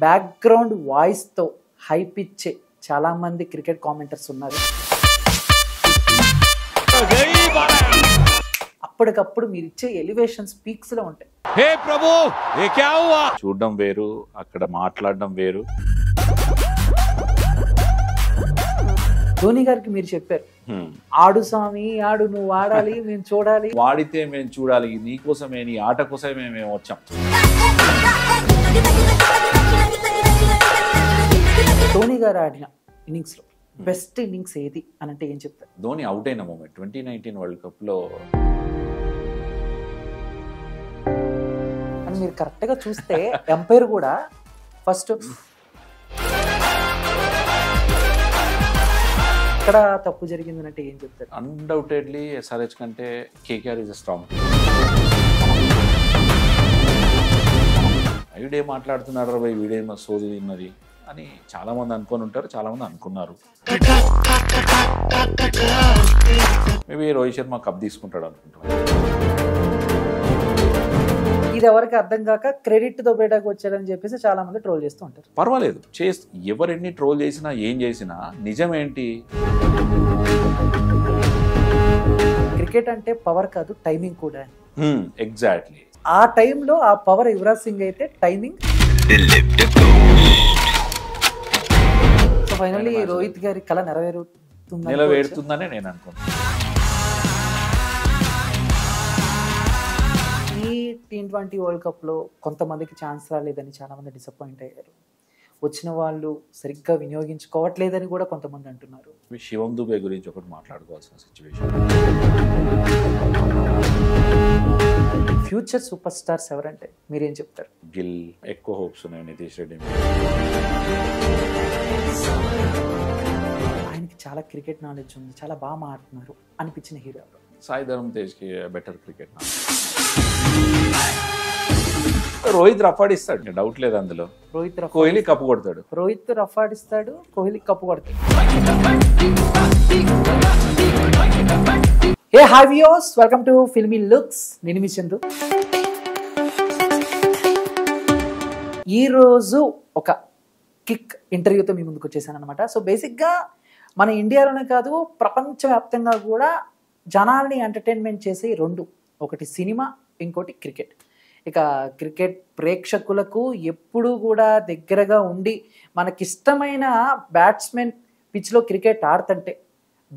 Background వాయిస్తో hype ఇచ్చే చాలామంది cricket commenters ఉన్నారు. అప్పటికప్పుడు మీరు ఇచ్చే ఎలివేషన్స్ పీక్స్లో ఉంటాయి. హే ప్రభు ఏ క్యా హువా చూడడం వేరు, అక్కడ మాట్లాడడం వేరు. ధోని గారికి మీరు చెప్పారు, ఆడు స్వామి ఆడు, నువ్వు ఆడాలి, మేము చూడాలి, వాడితే మేము చూడాలి, నీకోసమే నీ ఆట కోసమే మేము వచ్చాం. ధోని గారు ఆడిన ఇన్నింగ్స్లో బెస్ట్ ఇన్నింగ్స్ ఏది అని అంటే ఏం చెప్తారు? ధోని అవుట్ అయిన మూమెంట్ 2019 వరల్డ్ కప్లో. అని మీరు కరెక్ట్గా చూస్తే ఎంపైర్ కూడా ఫస్ట్ ఎక్కడ తప్పు జరిగింది అంటే ఏం చెప్తారు? అన్డౌటెడ్లీ ఎస్ఆర్హెచ్ కంటే కేకేఆర్ ఇస్ స్ట్రాంగ్. వీడే మాట్లాడుతున్నారు, వీడే సోది తిన్నది అని చాలామంది అనుకొని ఉంటారు, చాలామంది అనుకున్నారు. మేబీ రోహిత్ శర్మ కప్ తీసుకుంటాడు అనుకుంటున్నాను. ఇది ఎవరికి అర్థం కాక క్రెడిట్తో బయటకు వచ్చాడని చెప్పేసి చాలా మంది ట్రోల్ చేస్తూ ఉంటారు. పర్వాలేదు, ఎవరెన్ని ట్రోల్ చేసినా ఏం చేసినా నిజం ఏంటి? క్రికెట్ అంటే పవర్ కాదు, టైమింగ్ కూడా. ఎగ్జాక్ట్లీ. ఆ టైంలో ఆ పవర్ యువరాజ్ సింగ్ అయితే టైమింగ్. సో ఫైనల్లీ రోహిత్ గారి కళ నెరవేరుతుందనే నేను అనుకుంటున్నాను. ఈ T20 వరల్డ్ కప్లో కొంతమందికి ఛాన్స్ రాలేదని చాలామంది డిసప్పాయింట్ అయ్యారు. వచ్చిన వాళ్ళు సరిగ్గా వినియోగించుకోవట్లేదని కూడా కొంతమంది అంటున్నారు. శివం దుబే గురించి ఒకటి మాట్లాడుకోవాల్సిన సిచ్యువేషన్. ఫ్యూచర్ సూపర్ స్టార్స్ ఎవరంటే మీరేం చెప్తారు? గిల్, ఎక్కువ హోప్స్ ఉన్నాయి నితీష్ రెడ్డి. ఆయనకి చాలా క్రికెట్ నాలెడ్జ్ ఉంది, చాలా బాగా మాట్లాడుతున్నారు అనిపించిన హీరో ఎవరు? సాయి ధరమ్ తేజ్కి బెటర్ క్రికెట్. రోహిత్ రఫాడిస్తాడు, డౌట్ లేదు అందులో. కోహ్లీ కప్పు కొడతాడు. రోహిత్ రఫాడిస్తాడు, కోహ్లీ కప్పు కొడతాడు. Hey hi viewers, welcome to filmy looks. నేను మీ చందు. ఈరోజు ఒక కిక్ ఇంటర్వ్యూతో మీ ముందుకు వచ్చేసాను అనమాట. సో బేసిక్గా మన ఇండియాలోనే కాదు, ప్రపంచవ్యాప్తంగా కూడా జనాల్ని ఎంటర్టైన్మెంట్ చేసే రెండు, ఒకటి సినిమా, ఇంకోటి క్రికెట్. ఇక క్రికెట్ ప్రేక్షకులకు ఎప్పుడూ కూడా దగ్గరగా ఉండి మనకిష్టమైన బ్యాట్స్మెన్ పిచ్లో క్రికెట్ ఆడుతుంటే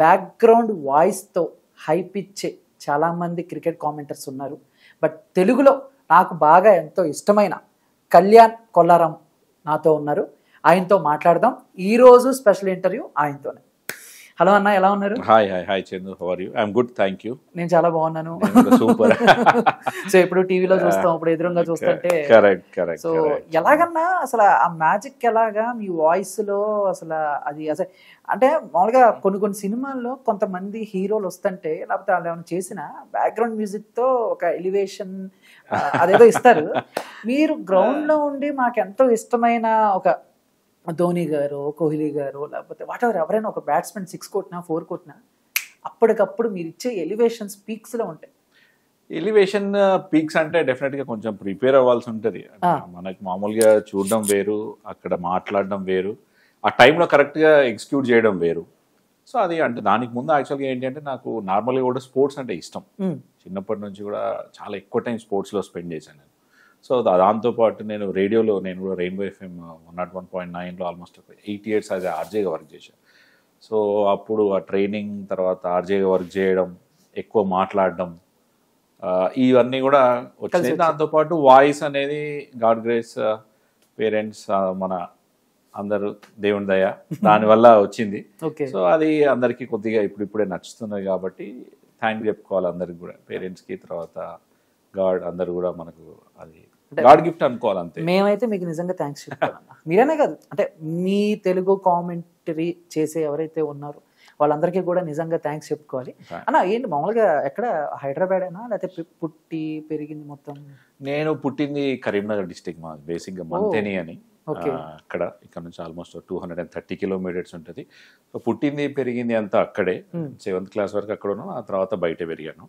బ్యాక్గ్రౌండ్ వాయిస్తో హైప్ ఇచ్చే చాలామంది క్రికెట్ కామెంటర్స్ ఉన్నారు. బట్ తెలుగులో నాకు బాగా ఎంతో ఇష్టమైన కళ్యాణ్ కొల్లారం నాతో ఉన్నారు. ఆయనతో మాట్లాడదాం. ఈరోజు స్పెషల్ ఇంటర్వ్యూ ఆయనతోనే. హలో అన్న, ఎలా ఉన్నారు? Hi hi hi Chandu, how are you? I am good, thank you. నేను చాలా బాగున్నాను. సూపర్. సో ఇప్పుడు టీవీలో చూస్తాం, ఇప్పుడు ఎదురుగా చూస్తుంటే. సో ఎలాగన్నా అసలు ఆ మ్యాజిక్ ఎలాగా మీ వాయిస్ లో అసలు అది అసలు అంటే మామూలుగా కొన్ని సినిమాల్లో కొంతమంది హీరోలు వస్తుంటే లేకపోతే వాళ్ళు ఏమైనా చేసిన బ్యాక్గ్రౌండ్ మ్యూజిక్ తో ఒక ఎలివేషన్ అదేదో ఇస్తారు. మీరు గ్రౌండ్ లో ఉండి మాకు ఎంతో ఇష్టమైన ఒక ధోని గారు, కోహ్లీ గారు, లేకపోతే వాట్ ఎవర్ ఎవరైనా ఒక బ్యాట్స్మెన్ 6 కొట్టినా 4 కొట్టినా అప్పటికప్పుడు మీరు ఇచ్చే ఎలివేషన్స్ పీక్స్లో ఉంటాయి. ఎలివేషన్ పీక్స్ అంటే డెఫినెట్గా కొంచెం ప్రిపేర్ అవ్వాల్సి ఉంటుంది. మనకి మామూలుగా చూడడం వేరు, అక్కడ మాట్లాడడం వేరు, ఆ టైంలో కరెక్ట్గా ఎగ్జిక్యూట్ చేయడం వేరు. సో అది అంటే దానికి ముందు యాక్చువల్గా ఏంటి అంటే నాకు నార్మల్గా కూడా స్పోర్ట్స్ అంటే ఇష్టం. చిన్నప్పటి నుంచి కూడా చాలా ఎక్కువ టైం స్పోర్ట్స్లో స్పెండ్ చేశాను నేను. సో దాంతోపాటు నేను రేడియోలో కూడా రెయిన్బో FM 101.9లో ఆల్మోస్ట్ 8 years అది ఆర్జేగా వర్క్ చేశాను. సో అప్పుడు ఆ ట్రైనింగ్ తర్వాత ఆర్జేగా వర్క్ చేయడం, ఎక్కువ మాట్లాడడం, ఇవన్నీ కూడా వచ్చినాయి. దాంతోపాటు వాయిస్ అనేది గాడ్ గ్రేస్, పేరెంట్స్, మన అందరూ దేవుని దయ, దానివల్ల వచ్చింది. సో అది అందరికీ కొద్దిగా ఇప్పుడిప్పుడే నచ్చుతున్నది కాబట్టి థ్యాంక్ చెప్పుకోవాలి అందరికి కూడా, పేరెంట్స్కి, తర్వాత గాడ్, అందరు కూడా మనకు అది గాడ్ గిఫ్ట్ అనుకోవాలి అంతే. మేమైతే మీకు నిజంగా థ్యాంక్స్ చెప్తామన్నా. మీరనే కాదు, అంటే మీ తెలుగు కామెంటరీ చేసే ఎవరైతే ఉన్నారో వాళ్ళందరికీ కూడా నిజంగా థ్యాంక్స్ చెప్పుకోవాలి. అన్న ఏంటి మామూలుగా ఎక్కడ హైదరాబాద్ అయినా లేకపోతే పుట్టి పెరిగింది మొత్తం? నేను పుట్టింది కరీంనగర్ డిస్టిక్, మా బేసిక్గా మంతేని అని. ఇక్కడ నుంచి ఆల్మోస్ట్ 230 kilometers ఉంటుంది. సో పుట్టింది పెరిగింది అంతా అక్కడే. 7th class వరకు అక్కడ ఉన్నాను, ఆ తర్వాత బయట పెరిగాను.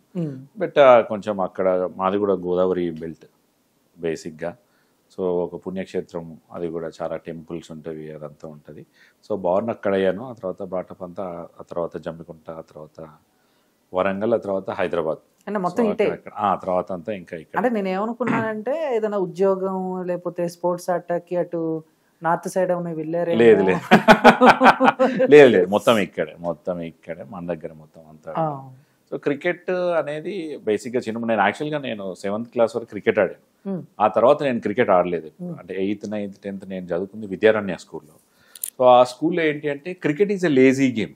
బట్ కొంచెం అక్కడ మాది కూడా గోదావరి బెల్ట్ బేసిక్గా. సో ఒక పుణ్యక్షేత్రం, అది కూడా చాలా టెంపుల్స్ ఉంటుంది, అదంతా ఉంటుంది. సో బాగున్న అక్కడ అయ్యాను. ఆ తర్వాత బాటప్ అంతా, ఆ తర్వాత జమ్మికుంట, ఆ తర్వాత వరంగల్, ఆ తర్వాత హైదరాబాద్. అంటే మొత్తం ఇటే. ఆ తర్వాత అంతా ఇంకా ఇక్కడ. అంటే నేను ఏమనుకున్నానంటే ఏదైనా ఉద్యోగం లేకపోతే స్పోర్ట్స్ ఆటకి అటు నార్త్ సైడ్ ఏమైనా వెళ్ళారే? లేదు లేదు లేదు లేదు, మొత్తం ఇక్కడే మన దగ్గర మొత్తం అంతా. సో క్రికెట్ అనేది బేసిక్గా నేను యాక్చువల్గా నేను 7th క్లాస్ వరకు క్రికెట్ ఆడాను. ఆ తర్వాత నేను క్రికెట్ ఆడలేదు. అంటే 8th, 9th, 10th నేను చదువుకుంది విద్యారణ్య స్కూల్లో. సో ఆ స్కూల్లో ఏంటి అంటే cricket is a lazy game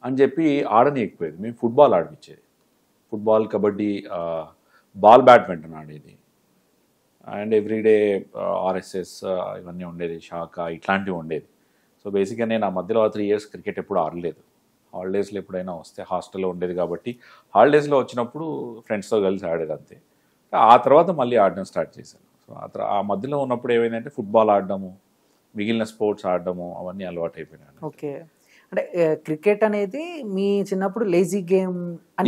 అని చెప్పి ఆడనీయకపోయేది. మేము ఫుట్బాల్ ఆడిపించేది. ఫుట్బాల్, కబడ్డీ, బాల్ బ్యాడ్మింటన్ ఆడేది. అండ్ ఎవ్రీడే ఆర్ఎస్ఎస్ ఇవన్నీ ఉండేది, శాఖ ఇట్లాంటివి ఉండేది. సో బేసిక్గా నేను ఆ మధ్యలో 3 years క్రికెట్ ఎప్పుడు ఆడలేదు. హాలిడేస్లో ఎప్పుడైనా వస్తే, హాస్టల్లో ఉండేది కాబట్టి హాలిడేస్లో వచ్చినప్పుడు ఫ్రెండ్స్తో కలిసి ఆడేది అంతే. ఆ తర్వాత మళ్ళీ ఆడడం స్టార్ట్ చేశాను. సో ఆ మధ్యలో ఉన్నప్పుడు ఏమైందంటే ఫుట్బాల్ ఆడడము, మిగిలిన స్పోర్ట్స్ ఆడడము అవన్నీ అలవాటు అయిపోయినాయి. ఓకే. అంటే క్రికెట్ అనేది మీ చిన్నప్పుడు లేజీ గేమ్?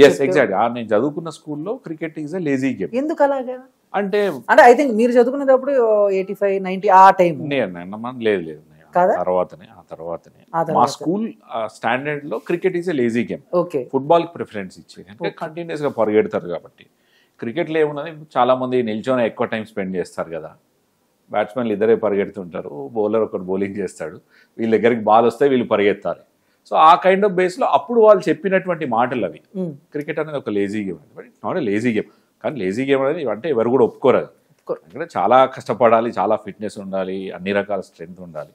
Yes, exact. నేను చదువుకున్న స్కూల్లో cricket is a lazy game. ఎందుకు అలాగా? అంటే ఐ థింక్ మీరు చదువుకునేటప్పుడు 85, 90 ఆ టైం. లేదు తర్వాతనే మా స్కూల్ స్టాండర్డ్ లో cricket is a lazy game. Football కి ప్రిఫరెన్స్ ఇచ్చేది, అంటే కంటిన్యూస్ గా పరిగెడతారు కాబట్టి. క్రికెట్ లో ఏమున్నది, చాలా మంది నిల్చొని ఎక్కువ టైం స్పెండ్ చేస్తారు కదా. బ్యాట్స్మెన్లు ఇద్దరే పరిగెడుతుంటారు, బౌలర్ ఒకటి బౌలింగ్ చేస్తాడు, వీళ్ళ దగ్గరికి బాల్ వస్తే వీళ్ళు పరిగెత్తాలి. సో ఆ కైండ్ ఆఫ్ బేస్ లో అప్పుడు వాళ్ళు చెప్పినటువంటి మాటలు అవి. క్రికెట్ అనేది ఒక lazy game, but not a lazy game. కానీ లేజీ గేమ్ అనేది అంటే ఎవరు కూడా ఒప్పుకోరు. ఎందుకంటే చాలా కష్టపడాలి, చాలా ఫిట్నెస్ ఉండాలి, అన్ని రకాల స్ట్రెంగ్త్ ఉండాలి.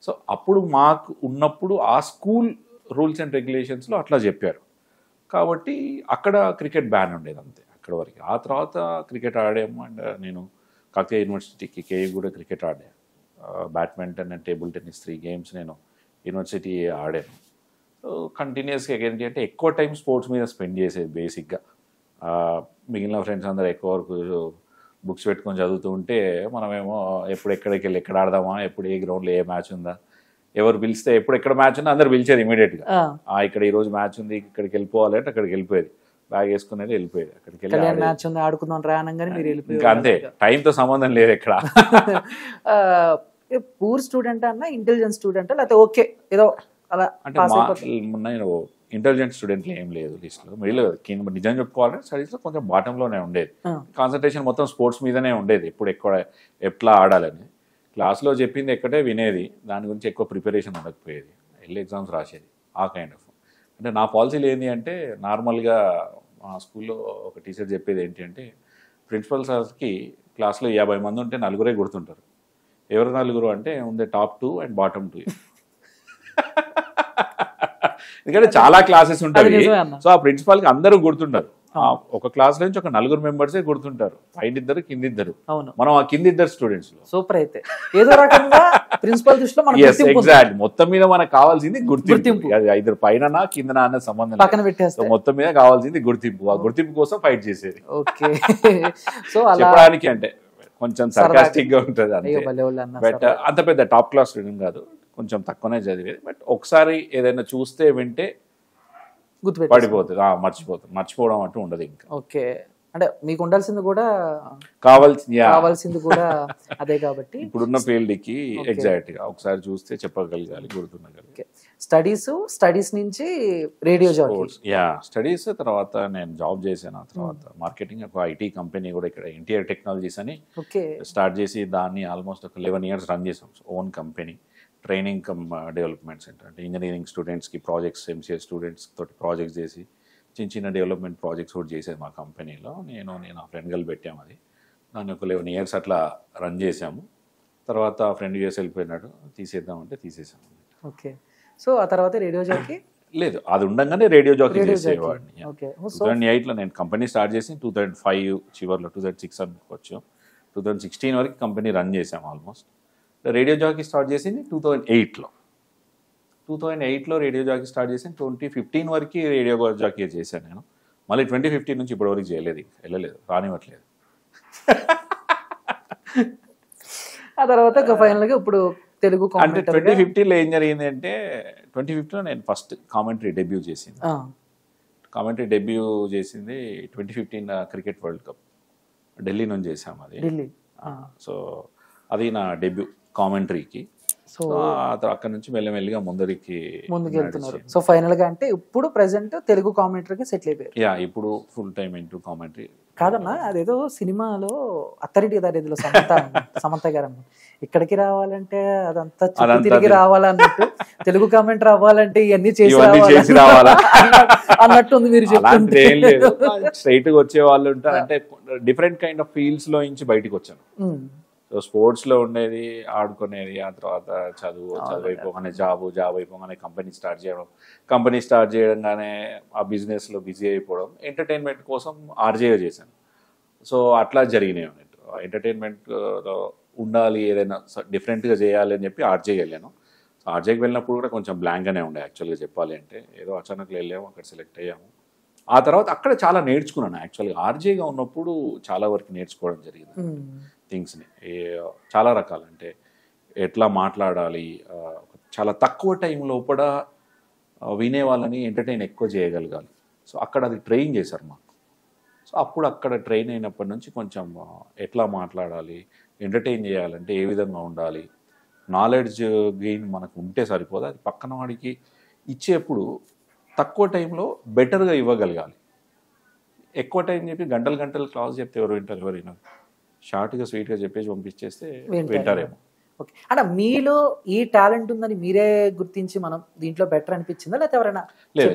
సో అప్పుడు మాకు ఉన్నప్పుడు ఆ స్కూల్ రూల్స్ అండ్ రెగ్యులేషన్స్లో అట్లా చెప్పారు కాబట్టి అక్కడ క్రికెట్ బ్యాన్ ఉండేది అంతే, అక్కడ వరకు. ఆ తర్వాత క్రికెట్ ఆడాము. అండ్ నేను కాకతీయ యూనివర్సిటీకి కేయూ కూడా క్రికెట్ ఆడాను. Badminton and table tennis 3 games నేను యూనివర్సిటీ ఆడాను. సో కంటిన్యూస్గా ఏంటి అంటే ఎక్కువ టైం స్పోర్ట్స్ మీద స్పెండ్ చేసేది బేసిక్గా. మిగిలిన ఫ్రెండ్స్ అందరూ ఎక్కువ వరకు బుక్స్ పెట్టుకొని చదువుతూ ఉంటే మనమేమో ఎప్పుడు ఎక్కడికి వెళ్ళి ఎక్కడ ఆడదామా, ఎప్పుడు ఏ గ్రౌండ్లో ఏ మ్యాచ్ ఉందా, ఎవరు పిలిస్తే ఎప్పుడు ఎక్కడ మ్యాచ్ ఉందో అందరు పిలిచేది ఇమీడియట్గా. ఇక్కడ ఈరోజు మ్యాచ్ ఉంది, ఇక్కడికి వెళ్ళిపోవాలి అంటే అక్కడికి వెళ్ళిపోయేది, బ్యాగ్ వేసుకునేది వెళ్ళిపోయేది. అక్కడికి వెళ్ళి మ్యాచ్ ఉంది ఆడుకుందాం రానంగానే మీరు వెళ్ళిపోయారు. ఇంకా అంతే, టైంతో సంబంధం లేదు ఎక్కడ. పూర్ స్టూడెంట్ అన్నా ఇంటెలిజెంట్ స్టూడెంట్ లేకపోతే ఓకే ఏదో అలా? అంటే నేను ఇంటెలిజెంట్ స్టూడెంట్లు ఏం లేదు లిస్ట్లో. మిడిల్ నిజం చెప్పుకోవాలంటే స్టడీస్లో కొంచెం బాటంలోనే ఉండేది. కాన్సన్ట్రేషన్ మొత్తం స్పోర్ట్స్ మీదనే ఉండేది, ఎప్పుడు ఎట్లా ఆడాలని. క్లాస్లో చెప్పింది ఎక్కడే వినేది, దాని గురించి ఎక్కువ ప్రిపరేషన్ ఉండకపోయేది, వెళ్ళి ఎగ్జామ్స్ రాసేది. ఆ కైండ్ ఆఫ్ అంటే నా పాలసీలు ఏంటి అంటే, నార్మల్గా మా స్కూల్లో ఒక టీచర్ చెప్పేది ఏంటి అంటే, ప్రిన్సిపల్ సార్కి క్లాస్లో 50 మంది ఉంటే 4 గుర్తుంటారు. ఎవరు 4 అంటే ఉండే టాప్ 2 అండ్ బాటమ్ 2. ఎందుకంటే చాలా క్లాసెస్ ఉంటాయి. సో ఆ ప్రిన్సిపాల్ కి అందరూ గుర్తుంటారు. ఒక క్లాస్ నుంచి ఒక 4 మెంబర్సే గుర్తుంటారు, పైన 2 కింద 2. మనం ఆ కింద 2 స్టూడెంట్స్ లో సూపర్. అయితే ఏదో రకంగా ప్రిన్సిపల్ దృష్టిలో ఎగ్జాక్ట్ మొత్తం మీద మనకు కావాల్సింది గుర్తింపు. అది ఐదు పైన కింద అనే సంబంధం పక్కన పెట్టేస్తాం, మొత్తం మీద కావాల్సింది గుర్తింపు. ఆ గుర్తింపు కోసం ఫైట్ చేసేది. ఓకే, సో చెప్పడానికి అంటే కొంచెం సర్కాస్టిక్ గా ఉంటుంది అంతే. బట్ అంత పెద్ద టాప్ క్లాస్ స్టూడెంట్ కాదు, కొంచెం తక్కువనే చదివేది. బట్ ఒకసారి ఏదైనా చూస్తే వింటే పడిపోతుంది, మర్చిపోవడం అంటూ ఉండదు ఇంకా. ఓకే, అంటే మీకు ఉండాల్సింది కూడా కావాల్సింది కూడా అదే కాబట్టి ఇప్పుడున్న ఫీల్డ్ కి ఎగ్జాక్ట్ గా ఒకసారి చూస్తే చెప్పగలగాలి, గుర్తుండగలిగి. స్టడీస్ నుంచి రేడియో జాకీ, స్టడీస్ తర్వాత నేను జాబ్ చేశాను. ఆ తర్వాత మార్కెటింగ్ ఒక ఐటీ కంపెనీ కూడా ఇక్కడ ఎన్టీఆర్ టెక్నాలజీస్ అని స్టార్ట్ చేసి దాన్ని ఆల్మోస్ట్ ఒక 11 years రన్ చేసాం. Own company, training come development centre. అంటే ఇంజనీరింగ్ స్టూడెంట్స్కి ప్రాజెక్ట్స్, ఎంసీఏ స్టూడెంట్స్ తోటి ప్రాజెక్ట్స్ చేసి చిన్న డెవలప్మెంట్ ప్రాజెక్ట్స్ కూడా చేసేది మా కంపెనీలో. నేను ఆ ఫ్రెండ్ గల్ పెట్టాము. అది దాన్ని ఒక 11 years అట్లా రన్ చేసాము. తర్వాత ఫ్రెండ్ యూఎస్ వెళ్ళిపోయినాడు, తీసేద్దామంటే తీసేసాము. ఓకే, సో ఆ తర్వాత రేడియో జాకీ లేదు, అది ఉండగానే రేడియో జాకీ చేసేవాడిని. 2008లో నేను కంపెనీ స్టార్ట్ చేసి 2005 చివరిలో 2006 అనుకోవచ్చు, 2016 వరకు కంపెనీ రన్ చేసాము ఆల్మోస్ట్. రేడియో జాకీ స్టార్ట్ చేసింది 2008లో. 2008లో రేడియో జాకీ స్టార్ట్ చేసి 2015 వరకు రేడియో జాకీ చేశాను నేను. మళ్ళీ 2015 నుంచి ఇప్పటి వరకు చేయలేదు, వెళ్ళలేదు, రానివ్వట్లేదు. ఆ తర్వాత ఫైనల్గా ఇప్పుడు తెలుగు అంటే 2015లో ఏం జరిగింది అంటే, 2015లో నేను ఫస్ట్ కామెంటరీ డెబ్యూ చేసింది. కామెంటరీ డెబ్యూ చేసింది 2015 క్రికెట్ వరల్డ్ కప్ ఢిల్లీ నుంచి చేసాము. అది సో అది నా డెబ్యూ కామెంటరీకి. సో అక్కడ నుంచి మెల్లమెల్లిగా ముందుకు వెళ్తున్నారు. సో ఫైనల్ గా అంటే ఇప్పుడు ప్రెసెంట్ తెలుగు కామెంటరీకి సెటిల్ అయిపోయారు. యా, ఇప్పుడు ఫుల్ టైం ఇంటూ కామెంటరీ. కాదన్నా, అదేదో సినిమాలో అత్తారింటికి దారేదిలో సమంత గారు ఇక్కడికి రావాలంటే అదంతా చుట్టూ తిరిగి రావాలన్నట్టు, తెలుగు కామెంట్ రావాలంటే ఇవన్నీ చేసి రావాలా అన్నట్టు ఉంది మీరు చెప్తుంటే. ఏం లేదు, స్ట్రైట్ గా వచ్చే వాళ్ళు ఉంటారు. అంటే డిఫరెంట్ కైండ్ ఆఫ్ ఫీల్డ్స్ లో నుంచి బయటకు వచ్చాను. సో స్పోర్ట్స్ లో ఉండేది, ఆడుకునేది, ఆ తర్వాత చదువు అయిపోగానే జాబ్ అయిపోగానే కంపెనీ స్టార్ట్ చేయడంగానే ఆ బిజినెస్ లో బిజీ అయిపోవడం, ఎంటర్టైన్మెంట్ కోసం ఆర్జే చేశాను. సో అట్లా జరిగినాయి అన్నట్టు. ఎంటర్టైన్మెంట్ లో ఉండాలి, ఏదైనా డిఫరెంట్గా చేయాలి అని చెప్పి ఆర్జేకి వెళ్ళాను. సో ఆర్జేకి వెళ్ళినప్పుడు కూడా కొంచెం బ్లాంక్గానే ఉండే యాక్చువల్గా చెప్పాలి అంటే. ఏదో అచానక్ వెళ్ళాము, అక్కడ సెలెక్ట్ అయ్యాము. ఆ తర్వాత అక్కడ చాలా నేర్చుకున్నాను యాక్చువల్గా. ఆర్జేగా ఉన్నప్పుడు చాలా వరకు నేర్చుకోవడం జరిగింది థింగ్స్ని. చాలా రకాలు, అంటే ఎట్లా మాట్లాడాలి, చాలా తక్కువ టైం లోపల వినే వాళ్ళని ఎంటర్టైన్ ఎక్కువ చేయగలగాలి. సో అక్కడ అది ట్రైన్ చేశారు మాకు. సో అప్పుడు అక్కడ ట్రైన్ అయినప్పటి నుంచి కొంచెం ఎట్లా మాట్లాడాలి, ఎంటర్టైన్ చేయాలంటే ఏ విధంగా ఉండాలి, నాలెడ్జ్ గెయిన్ మనకు ఉంటే సరిపోదు, అది పక్కన వాడికి ఇచ్చేప్పుడు తక్కువ టైంలో బెటర్గా ఇవ్వగలగాలి. ఎక్కువ టైం చెప్పి గంటలు క్లాస్ చెప్తే ఎవరు వింటారు? షార్ట్గా స్వీట్గా చెప్పేసి పంపించేస్తే వింటారేమో. ఓకే, అంటే మీలో ఈ టాలెంట్ ఉందని మీరే గుర్తించి మనం దీంట్లో బెటర్ అనిపించిందా, లేకపోతే ఎవరైనా? లేదు,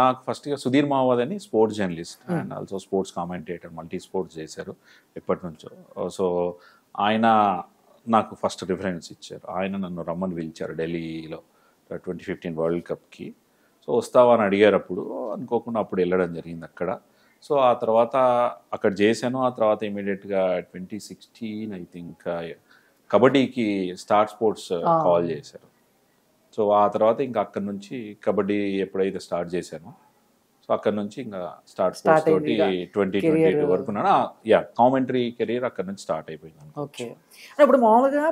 నాకు ఫస్ట్గా సుధీర్ మావాద్ అని sports journalist and also sports commentator, multi sports చేశారు ఎప్పటి నుంచో. సో ఆయన నాకు ఫస్ట్ రిఫరెన్స్ ఇచ్చారు. ఆయన నన్ను రమ్మని పిలిచారు ఢిల్లీలో 2015 వరల్డ్ కప్కి. సో వస్తావా అని అడిగారు. అప్పుడు అనుకోకుండా అప్పుడు వెళ్ళడం జరిగింది అక్కడ. సో ఆ తర్వాత అక్కడ చేశాను. ఆ తర్వాత ఇమీడియట్గా 2016 ఐ థింక్ కబడ్డీకి స్టార్ స్పోర్ట్స్ కాల్ చేశారు. సో ఆ తర్వాత ఇంకా అక్కడ నుంచి కబడ్డీ ఎప్పుడైతే స్టార్ట్ చేశానో, సో అక్కడ నుంచి ఇంకా స్టార్ స్పోర్ట్స్ తోటి 2022 వరకు కామెంటరీ కెరీర్ అక్కడ నుంచి స్టార్ట్ అయిపోయింది. ఓకే, ఇప్పుడు మామూలుగా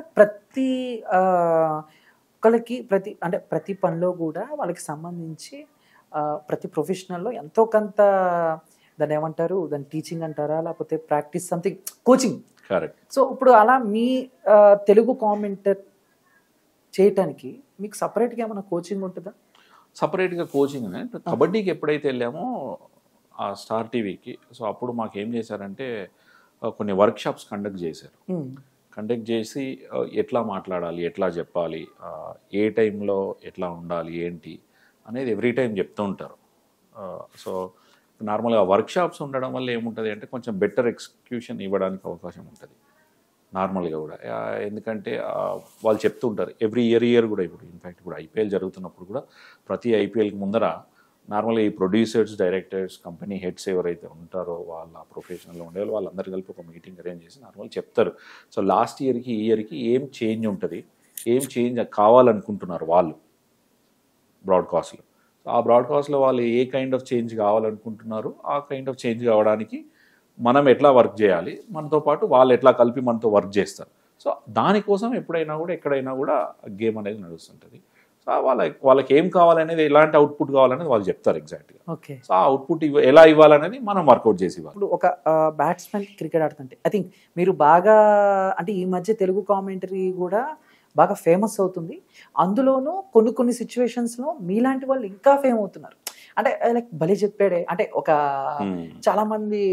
ప్రతి పనిలో కూడా వాళ్ళకి సంబంధించి ప్రతి ప్రొఫెషనల్లో ఎంతో కొంత దాన్ని ఏమంటారు, దాన్ని టీచింగ్ అంటారా, లేకపోతే practice something coaching. Correct. So ఇప్పుడు అలా మీ తెలుగు కామెంటర్ చేయటానికి మీకు సపరేట్గా ఏమైనా కోచింగ్ ఉంటుందా? సపరేట్గా కోచింగ్ కబడ్డీకి ఎప్పుడైతే వెళ్ళామో ఆ స్టార్ టీవీకి, సో అప్పుడు మాకు ఏం చేశారంటే కొన్ని వర్క్షాప్స్ కండక్ట్ చేశారు. కండక్ట్ చేసి ఎట్లా మాట్లాడాలి, ఎట్లా చెప్పాలి, ఏ టైంలో ఎట్లా ఉండాలి, ఏంటి అనేది ఎవ్రీ టైం చెప్తూ ఉంటారు. సో నార్మల్గా వర్క్షాప్స్ ఉండడం వల్ల ఏముంటుంది అంటే కొంచెం బెటర్ ఎగ్జిక్యూషన్ ఇవ్వడానికి అవకాశం ఉంటుంది నార్మల్గా కూడా. ఎందుకంటే వాళ్ళు చెప్తుంటారు ఎవ్రీ ఇయర్ కూడా. ఇప్పుడు ఇన్ఫ్యాక్ట్ ఇప్పుడు ఐపీఎల్ జరుగుతున్నప్పుడు కూడా ప్రతి ఐపీఎల్కి ముందర నార్మల్గా ఈ ప్రొడ్యూసర్స్, డైరెక్టర్స్, కంపెనీ హెడ్స్ ఎవరైతే ఉంటారో వాళ్ళ ప్రొఫెషనల్లో ఉండేవాళ్ళు వాళ్ళందరూ కలిపి ఒక మీటింగ్ అరేంజ్ చేసి నార్మల్ చెప్తారు. సో లాస్ట్ ఇయర్కి ఈ ఇయర్కి ఏం చేంజ్ ఉంటుంది, ఏం చేంజ్ కావాలనుకుంటున్నారు వాళ్ళు బ్రాడ్కాస్ట్లో. సో ఆ బ్రాడ్కాస్ట్లో వాళ్ళు ఏ కైండ్ ఆఫ్ చేంజ్ కావాలనుకుంటున్నారు, ఆ కైండ్ ఆఫ్ చేంజ్ కావడానికి మనం ఎట్లా వర్క్ చేయాలి, మనతో పాటు వాళ్ళు ఎట్లా కలిపి మనతో వర్క్ చేస్తారు. సో దానికోసం ఎప్పుడైనా కూడా ఎక్కడైనా కూడా గేమ్ అనేది నడుస్తుంటుంది. సో వాళ్ళకి ఏం కావాలనేది, ఎలాంటి అవుట్పుట్ కావాలనేది వాళ్ళు చెప్తారు ఎగ్జాక్ట్గా. ఓకే, సో ఆ అవుట్పుట్ ఎలా ఇవ్వాలనేది మనం వర్కౌట్ చేసి ఇవ్వాలి. ఇప్పుడు ఒక బ్యాట్స్మెన్ క్రికెట్ ఆడుతుంటే ఐ థింక్ మీరు బాగా, అంటే ఈ మధ్య తెలుగు కామెంటరీ కూడా బాగా ఫేమస్ అవుతుంది. అందులోనూ కొన్ని సిచ్యువేషన్స్లో మీలాంటి వాళ్ళు ఇంకా ఫేమ్ అవుతున్నారు. అంటే లైక్ భలే చెప్పాడే, అంటే ఒక చాలా మంది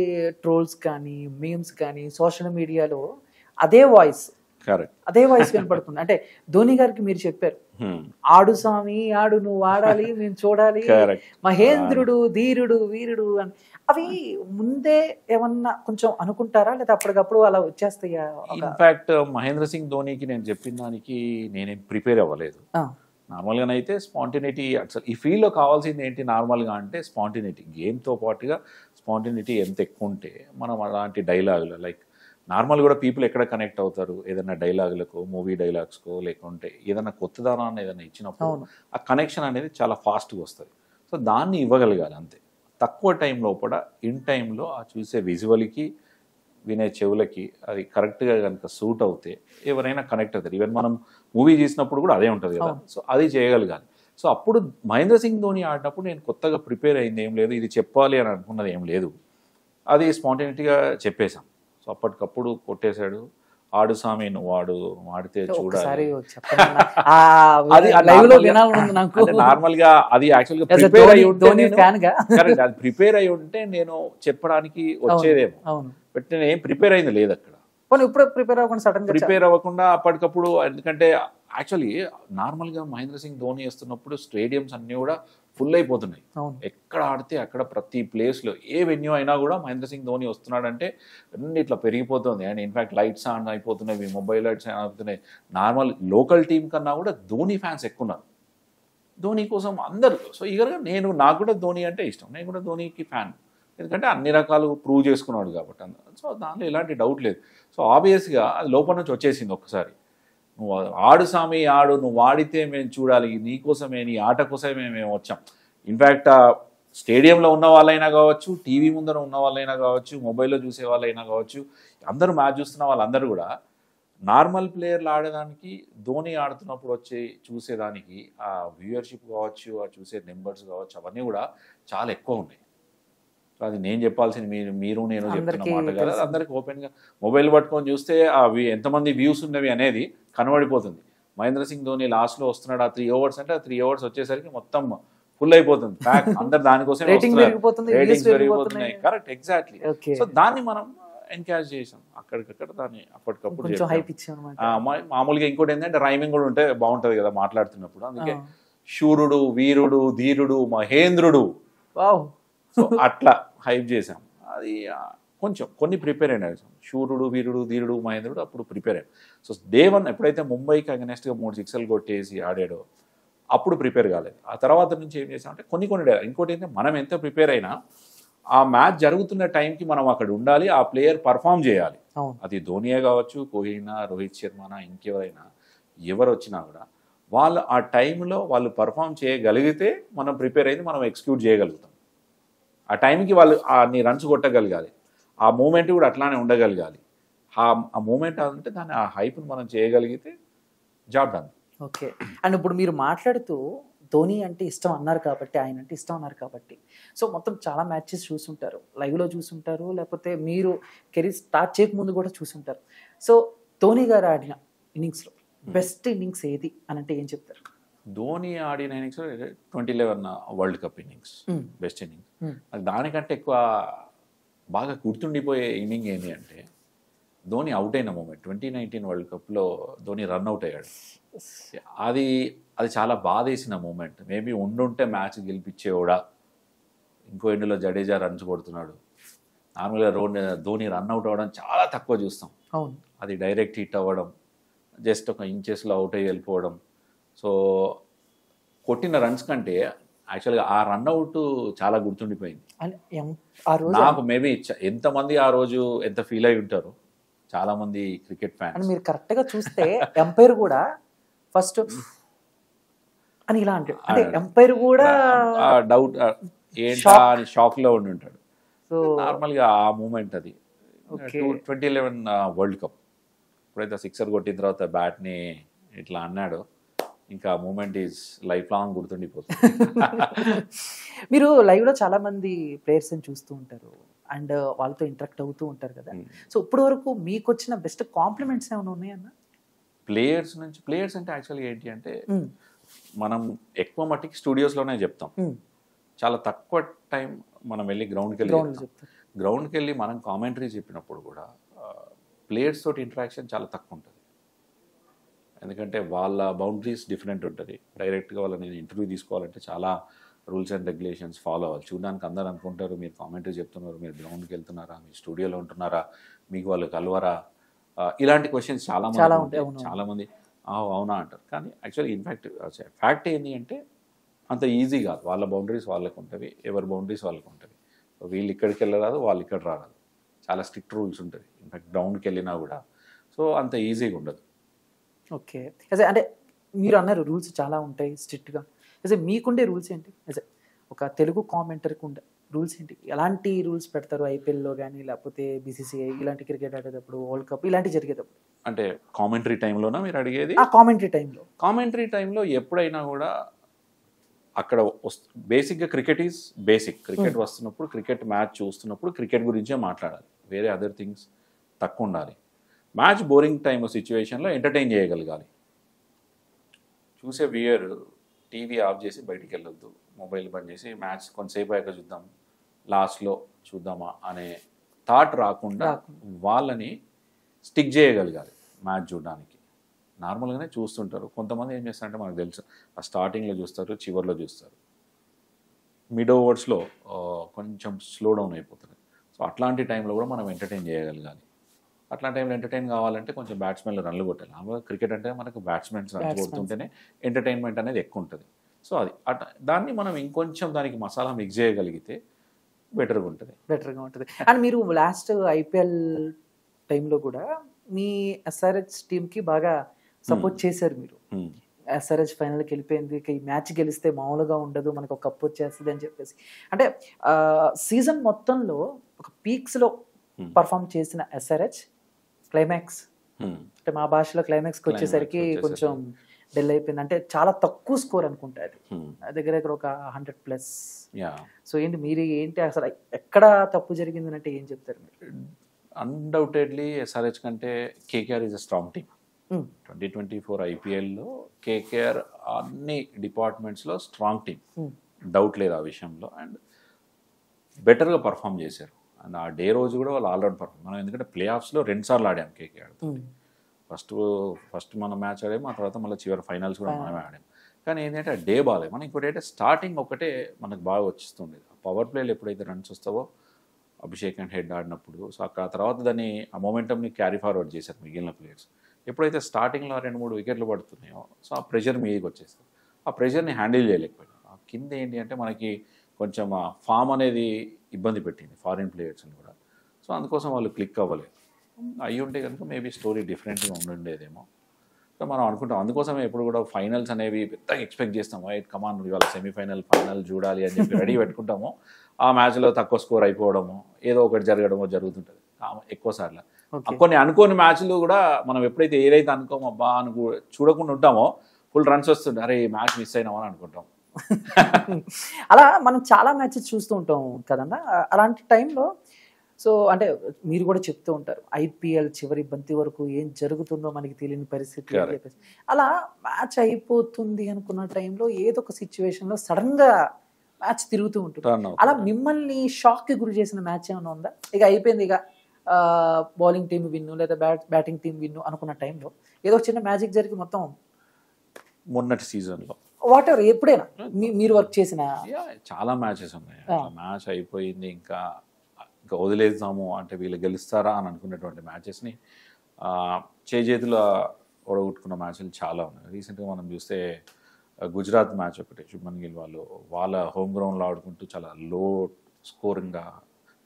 ట్రోల్స్ కానీ మీమ్స్ కానీ సోషల్ మీడియాలో అదే వాయిస్ వినపడుతుంది. అంటే ధోని గారికి మీరు చెప్పారు, ఆడు స్వామి ఆడు, నువ్వు ఆడాలి, మేము చూడాలి, మహేంద్రుడు, ధీరుడు, వీరుడు అని. అవి ముందే ఏమన్నా కొంచెం అనుకుంటారా, లేదా అప్పటికప్పుడు అలా వచ్చేస్తాయా? ఇన్ఫాక్ట్ మహేంద్ర సింగ్ ధోనికి నేను చెప్పిన దానికి నేనేం ప్రిపేర్ అవ్వలేదు. నార్మల్గానైతే స్పాంటినిటీ, అసలు ఈ ఫీల్డ్లో కావాల్సింది ఏంటి నార్మల్గా అంటే స్పాంటినిటీ. గేమ్తో పాటుగా స్పాంటినిటీ ఎంత ఎక్కువ ఉంటే మనం అలాంటి డైలాగులు లైక్ నార్మల్ కూడా పీపుల్ ఎక్కడ కనెక్ట్ అవుతారు, ఏదైనా డైలాగులకు, మూవీ డైలాగ్స్కో, లేకుంటే ఏదైనా కొత్తదనాన్ని ఏదైనా ఇచ్చినప్పుడు ఆ కనెక్షన్ అనేది చాలా ఫాస్ట్గా వస్తుంది. సో దాన్ని ఇవ్వగలగాలి అంతే. తక్కువ టైంలో కూడా ఇన్ టైంలో ఆ చూసే విజువల్కి, వినే చెవులకి అది కరెక్ట్గా కనుక సూట్ అవుతే ఎవరైనా కనెక్ట్ అవుతారు. ఈవెన్ మనం మూవీ చేసినప్పుడు కూడా అదే ఉంటుంది కదా. సో అది చేయగలగాలి. సో అప్పుడు మహేంద్ర సింగ్ ధోని ఆడినప్పుడు నేను కొత్తగా ప్రిపేర్ అయింది ఏం లేదు, ఇది చెప్పాలి అని అనుకున్నది ఏం లేదు, అది స్పాంటేనిటీగా చెప్పేశాం. సో సో అప్పటికప్పుడు కొట్టేశాడు. ఆడు స్వామి నువ్వు ఆడితే ఒకసారి చూడాలి. చెప్పండి అన్న. అది లైవ్ లో వినాలనుంది నాకు. నార్మల్ గా అది యాక్చువల్ గా As a ప్రిపేర్ అయి ఉంటే ధోని ఫ్యాన్ గా correct, అది ప్రిపేర్ అయి ఉంటే నేను చెప్పడానికి వచ్చేదేమో, అవును. బట్ నేను ఏం ప్రిపేర్ అయింది లేదు అక్కడ. పోనీ ఇప్పుడు ప్రిపేర్ అవ్వకుండా సడన్ గా ప్రిపేర్ అవ్వకుండా అప్పటికప్పుడు, ఎందుకంటే యాక్చువల్లీ నార్మల్ గా మహేంద్ర సింగ్ ధోని వేస్తున్నప్పుడు స్టేడియంస్ అన్ని కూడా ఫుల్ అయిపోతున్నాయి. అవును. ఎక్కడ ఆడితే అక్కడ ప్రతి ప్లేస్ లో ఏ వెన్యూ అయినా కూడా మహేంద్ర సింగ్ ధోని వస్తున్నాడంటే అన్ని ఇట్లా పెరిగిపోతుంది. అండ్ ఇన్ఫాక్ట్ లైట్స్ ఆన్ అయిపోతున్నాయి, మొబైల్ లైట్స్ ఆన్ అవుతున్నాయి. నార్మల్ లోకల్ టీం కన్నా కూడా ధోని ఫ్యాన్స్ ఎక్కువ ఉన్నారు. ధోని కోసం అందరూ. సో ఈగర్గా నాకు కూడా ధోని అంటే ఇష్టం, నేను కూడా ధోనికి ఫ్యాన్. ఎందుకంటే అన్ని రకాలు ప్రూవ్ చేసుకున్నాడు కాబట్టి అందరూ. సో దానిలో ఎలాంటి డౌట్ లేదు. సో ఆబ్వియస్గా అది లోపల నుంచి వచ్చేసింది ఒక్కసారి. నువ్వు ఆడు స్వామి ఆడు, నువ్వు ఆడితే మేము చూడాలి, నీకోసమే, నీ ఆట కోసమే మేము వచ్చాం. ఇన్ఫ్యాక్ట్ స్టేడియంలో ఉన్న వాళ్ళైనా కావచ్చు, టీవీ ముందర ఉన్న వాళ్ళైనా కావచ్చు, మొబైల్లో చూసే వాళ్ళైనా కావచ్చు, అందరూ మ్యాచ్ చూస్తున్న వాళ్ళందరూ కూడా నార్మల్ ప్లేయర్లు ఆడేదానికి ధోని ఆడుతున్నప్పుడు వచ్చి చూసేదానికి ఆ వ్యూయర్షిప్ కావచ్చు, ఆ చూసే నెంబర్స్ కావచ్చు, అవన్నీ కూడా చాలా ఎక్కువ ఉన్నాయి. సో అది నేను చెప్పాల్సింది మీరు నేను చెప్తున్న మాట కదా. అందరికి ఓపెన్గా మొబైల్ పట్టుకొని చూస్తే ఎంతమంది వ్యూస్ ఉన్నవి అనేది కనబడిపోతుంది. మహేంద్ర సింగ్ ధోని లాస్ట్లో వస్తున్నాడు ఆ 3 ఓవర్స్ అంటే, ఆ 3 ఓవర్స్ వచ్చేసరికి మొత్తం ఫుల్ అయిపోతుంది. ఫ్యాక్ట్ అందరు దానికోసం రేటింగ్స్ పెరిగిపోతున్నాయి. Correct, exactly. సో దాన్ని మనం ఎన్కరేజ్ చేసాం అక్కడికక్కడ, దాన్ని అప్పటికప్పుడు మామూలుగా. ఇంకోటి ఏంటంటే రైమింగ్ కూడా ఉంటే బాగుంటది కదా మాట్లాడుతున్నప్పుడు. అందుకే శూరుడు, వీరుడు, ధీరుడు, మహేంద్రుడు, సో అట్లా హైప్ చేసాం. అది కొంచెం కొన్ని ప్రిపేర్ అయినా శూరుడు, వీరుడు, ధీరుడు, మహేంద్రుడు అప్పుడు ప్రిపేర్ అయ్యాం. సో డే 1 ఎప్పుడైతే ముంబైకి అగెనెస్ట్గా 3 సిక్స్లు కొట్టేసి ఆడాడో అప్పుడు ప్రిపేర్ కాలేదు. ఆ తర్వాత నుంచి ఏం చేసామంటే కొన్ని ఇంకోటి ఏంటంటే మనం ఎంత ప్రిపేర్ అయినా ఆ మ్యాచ్ జరుగుతున్న టైంకి మనం అక్కడ ఉండాలి, ఆ ప్లేయర్ పర్ఫామ్ చేయాలి. అది ధోనియే కావచ్చు, కోహ్లీనా, రోహిత్ శర్మనా, ఇంకెవరైనా ఎవరు వచ్చినా కూడా వాళ్ళు ఆ టైంలో వాళ్ళు పర్ఫామ్ చేయగలిగితే మనం ప్రిపేర్ అయింది మనం ఎగ్జిక్యూట్ చేయగలుగుతాం. ఆ టైంకి వాళ్ళు అన్ని రన్స్ కొట్టగలగాలి, ఆ మూమెంట్ కూడా అట్లానే ఉండగలగాలి. ఆ మూమెంట్ అంటే దాన్ని ఆ హైప్ని మనం చేయగలిగితే జాబ్ డన్. ఓకే. అండ్ ఇప్పుడు మీరు మాట్లాడుతూ ధోని అంటే ఇష్టం అన్నారు కాబట్టి, ఆయన అంటే ఇష్టం అన్నారు కాబట్టి, సో మొత్తం చాలా మ్యాచెస్ చూసుంటారు, లైవ్లో చూసుంటారు, లేకపోతే మీరు కెరీర్ స్టార్ట్ చేయకముందు కూడా చూసుంటారు. సో ధోని గారు ఆడిన ఇన్నింగ్స్లో బెస్ట్ ఇన్నింగ్స్ ఏది అని అంటే ఏం చెప్తారు? ధోని ఆడిన innings 2011 world cup innings best innings. దానికంటే ఎక్కువ బాగా గుర్తుండిపోయే ఇన్నింగ్ ఏంటి అంటే ధోని అవుట్ అయిన మూమెంట్. 2019 వరల్డ్ కప్లో ధోని రన్అట్ అయ్యాడు. అది చాలా బాధేసిన మూమెంట్. మేబీ ఉండుంటే మ్యాచ్ గెలిపించేవాడా. ఇంకో ఎండ్లో జడేజా రన్స్ కొడుతున్నాడు. నార్మల్గా ధోని రన్అట్ అవ్వడం చాలా తక్కువ చూస్తాం. అది డైరెక్ట్ హిట్ అవ్వడం, జస్ట్ ఒక ఇంచెస్లో అవుట్ అయ్యి వెళ్ళిపోవడం. సో కొట్టిన రన్స్ కంటే యాక్చువల్గా ఆ రన్అట్ చాలా గుర్తుండిపోయింది నాకు. మేబీ ఎంతమంది ఆ రోజు ఎంత ఫీల్ అయి ఉంటారు చాలా మంది క్రికెట్ ఫ్యాన్స్. మీరు కరెక్ట్గా చూస్తే ఎంపైర్ కూడా ఫస్ట్ అని ఇలా అంటే ఎంపైర్ కూడా డౌట్ ఏంటా అని షాక్ లో ఉండి ఉంటాడు. నార్మల్గా ఆ మూమెంట్ అది 2011 వరల్డ్ కప్ ఎప్పుడైతే సిక్సర్ కొట్టిన తర్వాత బ్యాట్ని ఇట్లా అన్నాడో ఇంకా మూమెంట్ ఈజ్ లైఫ్ లాంగ్ గుర్తుండిపోతుంది. మీరు లైవ్లో చాలా మంది ప్లేయర్స్ని చూస్తూ ఉంటారు అండ్ వాళ్ళతో ఇంటరాక్ట్ అవుతూ ఉంటారు కదా. సో ఇప్పటి వరకు మీకు వచ్చిన బెస్ట్ కాంప్లిమెంట్స్ ఏమైనా ఉన్నాయన్న ప్లేయర్స్ నుంచి? ప్లేయర్స్ అంటే యాక్చువల్గా ఏంటి అంటే మనం ఎక్కువ మట్టికి స్టూడియోస్లోనే చెప్తాం. చాలా తక్కువ టైం మనం వెళ్ళి గ్రౌండ్కి వెళ్ళి మనం కామెంటరీ చెప్పినప్పుడు కూడా ప్లేయర్స్ తోటి ఇంటరాక్షన్ చాలా తక్కువ ఉంటుంది. ఎందుకంటే వాళ్ళ బౌండరీస్ డిఫరెంట్ ఉంటుంది. డైరెక్ట్గా వాళ్ళని ఇంటర్వ్యూ తీసుకోవాలంటే చాలా రూల్స్ అండ్ రెగ్యులేషన్స్ ఫాలో అవ్వాలి. చూడడానికి అందరూ అనుకుంటారు మీరు కామెంటరీ చెప్తున్నారు, మీరు గ్రౌండ్కి వెళ్తున్నారా, మీ స్టూడియోలో ఉంటున్నారా, మీకు వాళ్ళు కలవరా, ఇలాంటి క్వశ్చన్స్ చాలామంది అవునా అంటారు. కానీ యాక్చువల్లీ ఫ్యాక్ట్ ఏంటి అంటే అంత ఈజీ కాదు. వాళ్ళ బౌండరీస్ వాళ్ళకు ఉంటుంది, ఎవరి బౌండరీస్ వాళ్ళకు ఉంటుంది. వీళ్ళు ఇక్కడికి వెళ్ళరాదు, వాళ్ళు ఇక్కడ రారాదు. చాలా స్ట్రిక్ట్ రూల్స్ ఉంటుంది. ఇన్ఫ్యాక్ట్ గ్రౌండ్కి వెళ్ళినా కూడా సో అంత ఈజీగా ఉండదు. ఓకే. అంటే మీరు అన్నారు రూల్స్ చాలా ఉంటాయి స్ట్రిక్ట్గా. మీకుండే రూల్స్ ఏంటి? ఒక తెలుగు కామెంటర్కి ఉండే రూల్స్ ఏంటి? ఎలాంటి రూల్స్ పెడతారు ఐపీఎల్లో కానీ లేకపోతే బీసీసీఐ ఇలాంటి క్రికెట్ ఆడేటప్పుడు, వరల్డ్ కప్ ఇలాంటి జరిగేటప్పుడు? అంటే కామెంటరీ టైంలోనా మీరు అడిగేది? కామెంటరీ టైంలో ఎప్పుడైనా కూడా అక్కడ బేసిక్గా క్రికెట్ ఈజ్ బేసిక్. క్రికెట్ వస్తున్నప్పుడు, క్రికెట్ మ్యాచ్ చూస్తున్నప్పుడు క్రికెట్ గురించే మాట్లాడాలి. వేరే అదర్ థింగ్స్ తక్కువ ఉండాలి. మ్యాచ్ బోరింగ్ టైమ్ సిచ్యువేషన్లో ఎంటర్టైన్ చేయగలగాలి. చూసే వ్యూయర్ టీవీ ఆఫ్ చేసి బయటికి వెళ్ళొద్దు, మొబైల్ బంద్ చేసి మ్యాచ్ కొంతసేపు అయ్యాక చూద్దాం, లాస్ట్లో చూద్దామా అనే థాట్ రాకుండా వాళ్ళని స్టిక్ చేయగలగాలి మ్యాచ్ చూడడానికి. నార్మల్గానే చూస్తుంటారు, కొంతమంది ఏం చేస్తారంటే మనకు తెలుసు, ఆ స్టార్టింగ్లో చూస్తారు, చివరిలో చూస్తారు, మిడ్ ఓవర్స్లో కొంచెం స్లో డౌన్ అయిపోతుంది. సో అట్లాంటి టైంలో కూడా మనం ఎంటర్టైన్ చేయగలగాలి. అట్లాంటి టైంలో ఎంటర్టైన్ కావాలంటే కొంచెం బ్యాట్స్మెన్లు రన్లు కొట్టాలి. మామూలుగా క్రికెట్ అంటే మనకు బ్యాట్స్మెన్స్ రన్స్ కొడుతుంటేనే ఎంటర్టైన్మెంట్ అనేది ఎక్కువ ఉంటుంది. సో అది దాన్ని మనం ఇంకొంచెం దానికి మసాలా మిక్స్ చేయగలిగితే బెటర్గా ఉంటుంది. అండ్ మీరు లాస్ట్ ఐపీఎల్ టైంలో కూడా మీ ఎస్ఆర్హెచ్ టీంకి బాగా సపోర్ట్ చేశారు. మీరు ఎస్ఆర్హెచ్ ఫైనల్కి వెళ్ళిపోయింది, ఈ మ్యాచ్ గెలిస్తే మామూలుగా ఉండదు, మనకు ఒక కప్ వచ్చేస్తుంది అని చెప్పేసి. అంటే సీజన్ మొత్తంలో ఒక పీక్స్లో పర్ఫామ్ చేసిన ఎస్ఆర్హెచ్ క్లైమాక్స్, అంటే మా భాషలో క్లైమాక్స్కి వచ్చేసరికి కొంచెం డెల్ అయిపోయింది. అంటే చాలా తక్కువ స్కోర్ అనుకుంటా, అది దగ్గర ఒక 100+. సో మీరు అసలు ఎక్కడ తప్పు జరిగింది అంటే ఏం చెప్తారు మీరు? అన్డౌటెడ్లీ ఎస్ఆర్హెచ్ కంటే KKR is a strong team. 2024 ఐపీఎల్లో కేకేఆర్ అన్ని డిపార్ట్మెంట్స్లో స్ట్రాంగ్ టీమ్, డౌట్ లేదు ఆ విషయంలో. అండ్ బెటర్గా పర్ఫామ్ చేశారు. అండ్ ఆ డే రోజు కూడా వాళ్ళు ఆల్రౌండ్ పర్ఫామ్. మనం ఎందుకంటే ప్లే ఆఫ్స్లో 2 సార్లు ఆడాం కేకేఆర్. ఫస్ట్ మనం మ్యాచ్ ఆడాము, ఆ తర్వాత మళ్ళీ చివరి ఫైనల్స్ కూడా మనమే ఆడాము. కానీ ఏంటంటే ఆ డే బాగాలేదు. మనం ఇంకోటి అయితే స్టార్టింగ్ ఒకటే మనకు బాగా వచ్చిస్తుంది. పవర్ ప్లేలు ఎప్పుడైతే రన్స్ వస్తావో అభిషేక్ అండ్ హెడ్ ఆడినప్పుడు, సో అక్కడ తర్వాత దాన్ని ఆ మొమెంటమ్ని క్యారీ ఫార్వర్డ్ చేశారు మిగిలిన ప్లేయర్స్. ఎప్పుడైతే స్టార్టింగ్లో 2-3 వికెట్లు పడుతున్నాయో సో ఆ ప్రెషర్ మీదకి వచ్చేస్తుంది. ఆ ప్రెషర్ని హ్యాండిల్ చేయలేకపోయారు. ఆ కింద ఏంటి అంటే మనకి కొంచెం ఆ ఫామ్ అనేది ఇబ్బంది పెట్టింది ఫారిన్ ప్లేయర్స్ని కూడా. సో అందుకోసం వాళ్ళు క్లిక్ అవ్వలేదు. అయ్యి ఉంటే కనుక మేబీ స్టోరీ డిఫరెంట్గా ఉండుండేదేమో. సో మనం అనుకుంటాం, అందుకోసమే ఎప్పుడు కూడా ఫైనల్స్ అనేవి పెద్దగా ఎక్స్పెక్ట్ చేస్తాం. కమాన్ ఇవాళ సెమీఫైనల్ ఫైనల్ చూడాలి అని చెప్పి రెడీ పెట్టుకుంటాము. ఆ మ్యాచ్లో తక్కువ స్కోర్ అయిపోవడము, ఏదో ఒకటి జరగడమో జరుగుతుంటుంది ఎక్కువ సార్లు. కొన్ని అనుకోని మ్యాచ్లు కూడా మనం ఎప్పుడైతే ఏదైతే అనుకోమో అబ్బా చూడకుండా ఉంటామో ఫుల్ రన్స్ వస్తుంటే అరే ఈ మ్యాచ్ మిస్ అయినామని అనుకుంటాం. అలా మనం చాలా మ్యాచెస్ చూస్తూ ఉంటాం కదన్నా. అలాంటి టైంలో సో అంటే మీరు కూడా చెప్తూ ఉంటారు ఐపీఎల్ చివరి బంతి వరకు ఏం జరుగుతుందో మనకి తెలియని పరిస్థితి అని చెప్పేసి. అలా మ్యాచ్ అయిపోతుంది అనుకున్న టైంలో ఏదో ఒక సిచ్యువేషన్లో సడన్గా మ్యాచ్ తిరుగుతూ ఉంటుంది. అలా మిమ్మల్ని షాక్కి గురి చేసిన మ్యాచ్ ఏమైనా ఉందా? ఇక అయిపోయింది, ఇక బౌలింగ్ టీం విన్ను లేదా బ్యాటింగ్ టీం విన్ను అనుకున్న టైంలో ఏదో చిన్న మ్యాజిక్ జరిగి మొత్తం మొన్నటి సీజన్లో వాట్ ఎవర్ ఎప్పుడైనా మీరు వర్క్ చేసిన చాలా మ్యాచెస్ ఉన్నాయి. మ్యాచ్ అయిపోయింది ఇంకా వదిలేద్దాము అంటే వీళ్ళు గెలుస్తారా అని అనుకున్నటువంటి మ్యాచెస్ని చేతుల ఓడగొట్టుకున్న మ్యాచ్లు చాలా ఉన్నాయి. రీసెంట్గా మనం చూస్తే గుజరాత్ మ్యాచ్ ఒకటి, శుభ్మన్ గిల్ వాళ్ళ హోమ్ గ్రౌండ్లో ఆడుకుంటూ చాలా లో స్కోరింగ్గా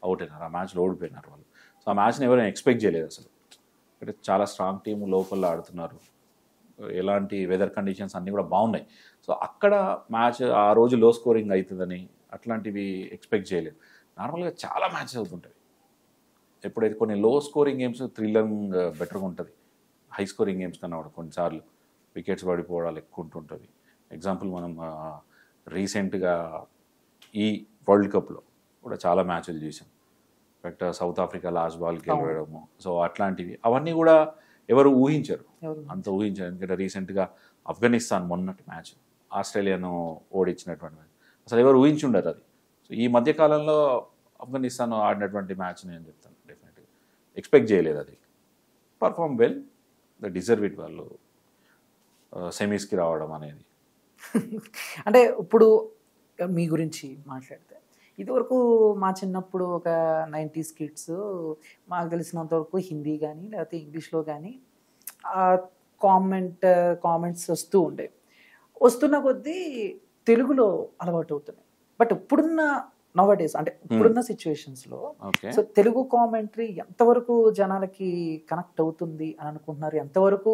అవుట్ అయినారు. ఆ మ్యాచ్లో ఓడిపోయినారు వాళ్ళు. సో ఆ మ్యాచ్ని ఎవరైనా ఎక్స్పెక్ట్ చేయలేదు అసలు. అంటే చాలా స్ట్రాంగ్ టీము లోకల్లో ఆడుతున్నారు, ఎలాంటి వెదర్ కండిషన్స్ అన్నీ కూడా బాగున్నాయి. సో అక్కడ మ్యాచ్ ఆ రోజు లో స్కోరింగ్ అవుతుందని అట్లాంటివి ఎక్స్పెక్ట్ చేయలేదు. నార్మల్గా చాలా మ్యాచెస్ అవుతుంటాయి. ఎప్పుడైతే కొన్ని లో స్కోరింగ్ గేమ్స్ థ్రిల్లింగ్ బెటర్గా ఉంటుంది హై స్కోరింగ్ గేమ్స్ కన్నా కూడా. కొన్నిసార్లు వికెట్స్ పడిపోవడాలు ఎక్కువ ఉంటుంటుంది. ఎగ్జాంపుల్ మనం రీసెంట్గా ఈ వరల్డ్ కప్లో కూడా చాలా మ్యాచ్లు చూసాం. బట్ సౌత్ ఆఫ్రికా లాస్ట్ బాల్కి వెళ్ళడము, సో అట్లాంటివి అవన్నీ కూడా ఎవరు ఊహించరు, అంత ఊహించారు. ఎందుకంటే రీసెంట్గా ఆఫ్ఘనిస్తాన్ మొన్నటి మ్యాచ్ ఆస్ట్రేలియాను ఓడించినటువంటి మ్యాచ్ అసలు ఎవరు ఊహించుండరు అది. సో ఈ మధ్యకాలంలో ఆఫ్ఘనిస్తాన్ ఆడినటువంటి మ్యాచ్ నేను చెప్తాను డెఫినెట్గా ఎక్స్పెక్ట్ చేయలేదు. అది perform well, the deserve it వాళ్ళు సెమీస్కి రావడం అనేది. అంటే ఇప్పుడు మీ గురించి మాట్లాడితే ఇదివరకు మా చిన్నప్పుడు ఒక 90s కిడ్స్ మాకు తెలిసినంతవరకు హిందీ కానీ లేకపోతే ఇంగ్లీష్లో కానీ కామెంట్స్ వస్తున్న కొద్దీ తెలుగులో అలవాటు అవుతున్నాయి. బట్ ఇప్పుడున్న నవడేస్ అంటే ఇప్పుడున్న సిచ్యువేషన్స్లో సో తెలుగు కామెంటరీ ఎంతవరకు జనాలకి కనెక్ట్ అవుతుంది అని అనుకుంటున్నారు? ఎంతవరకు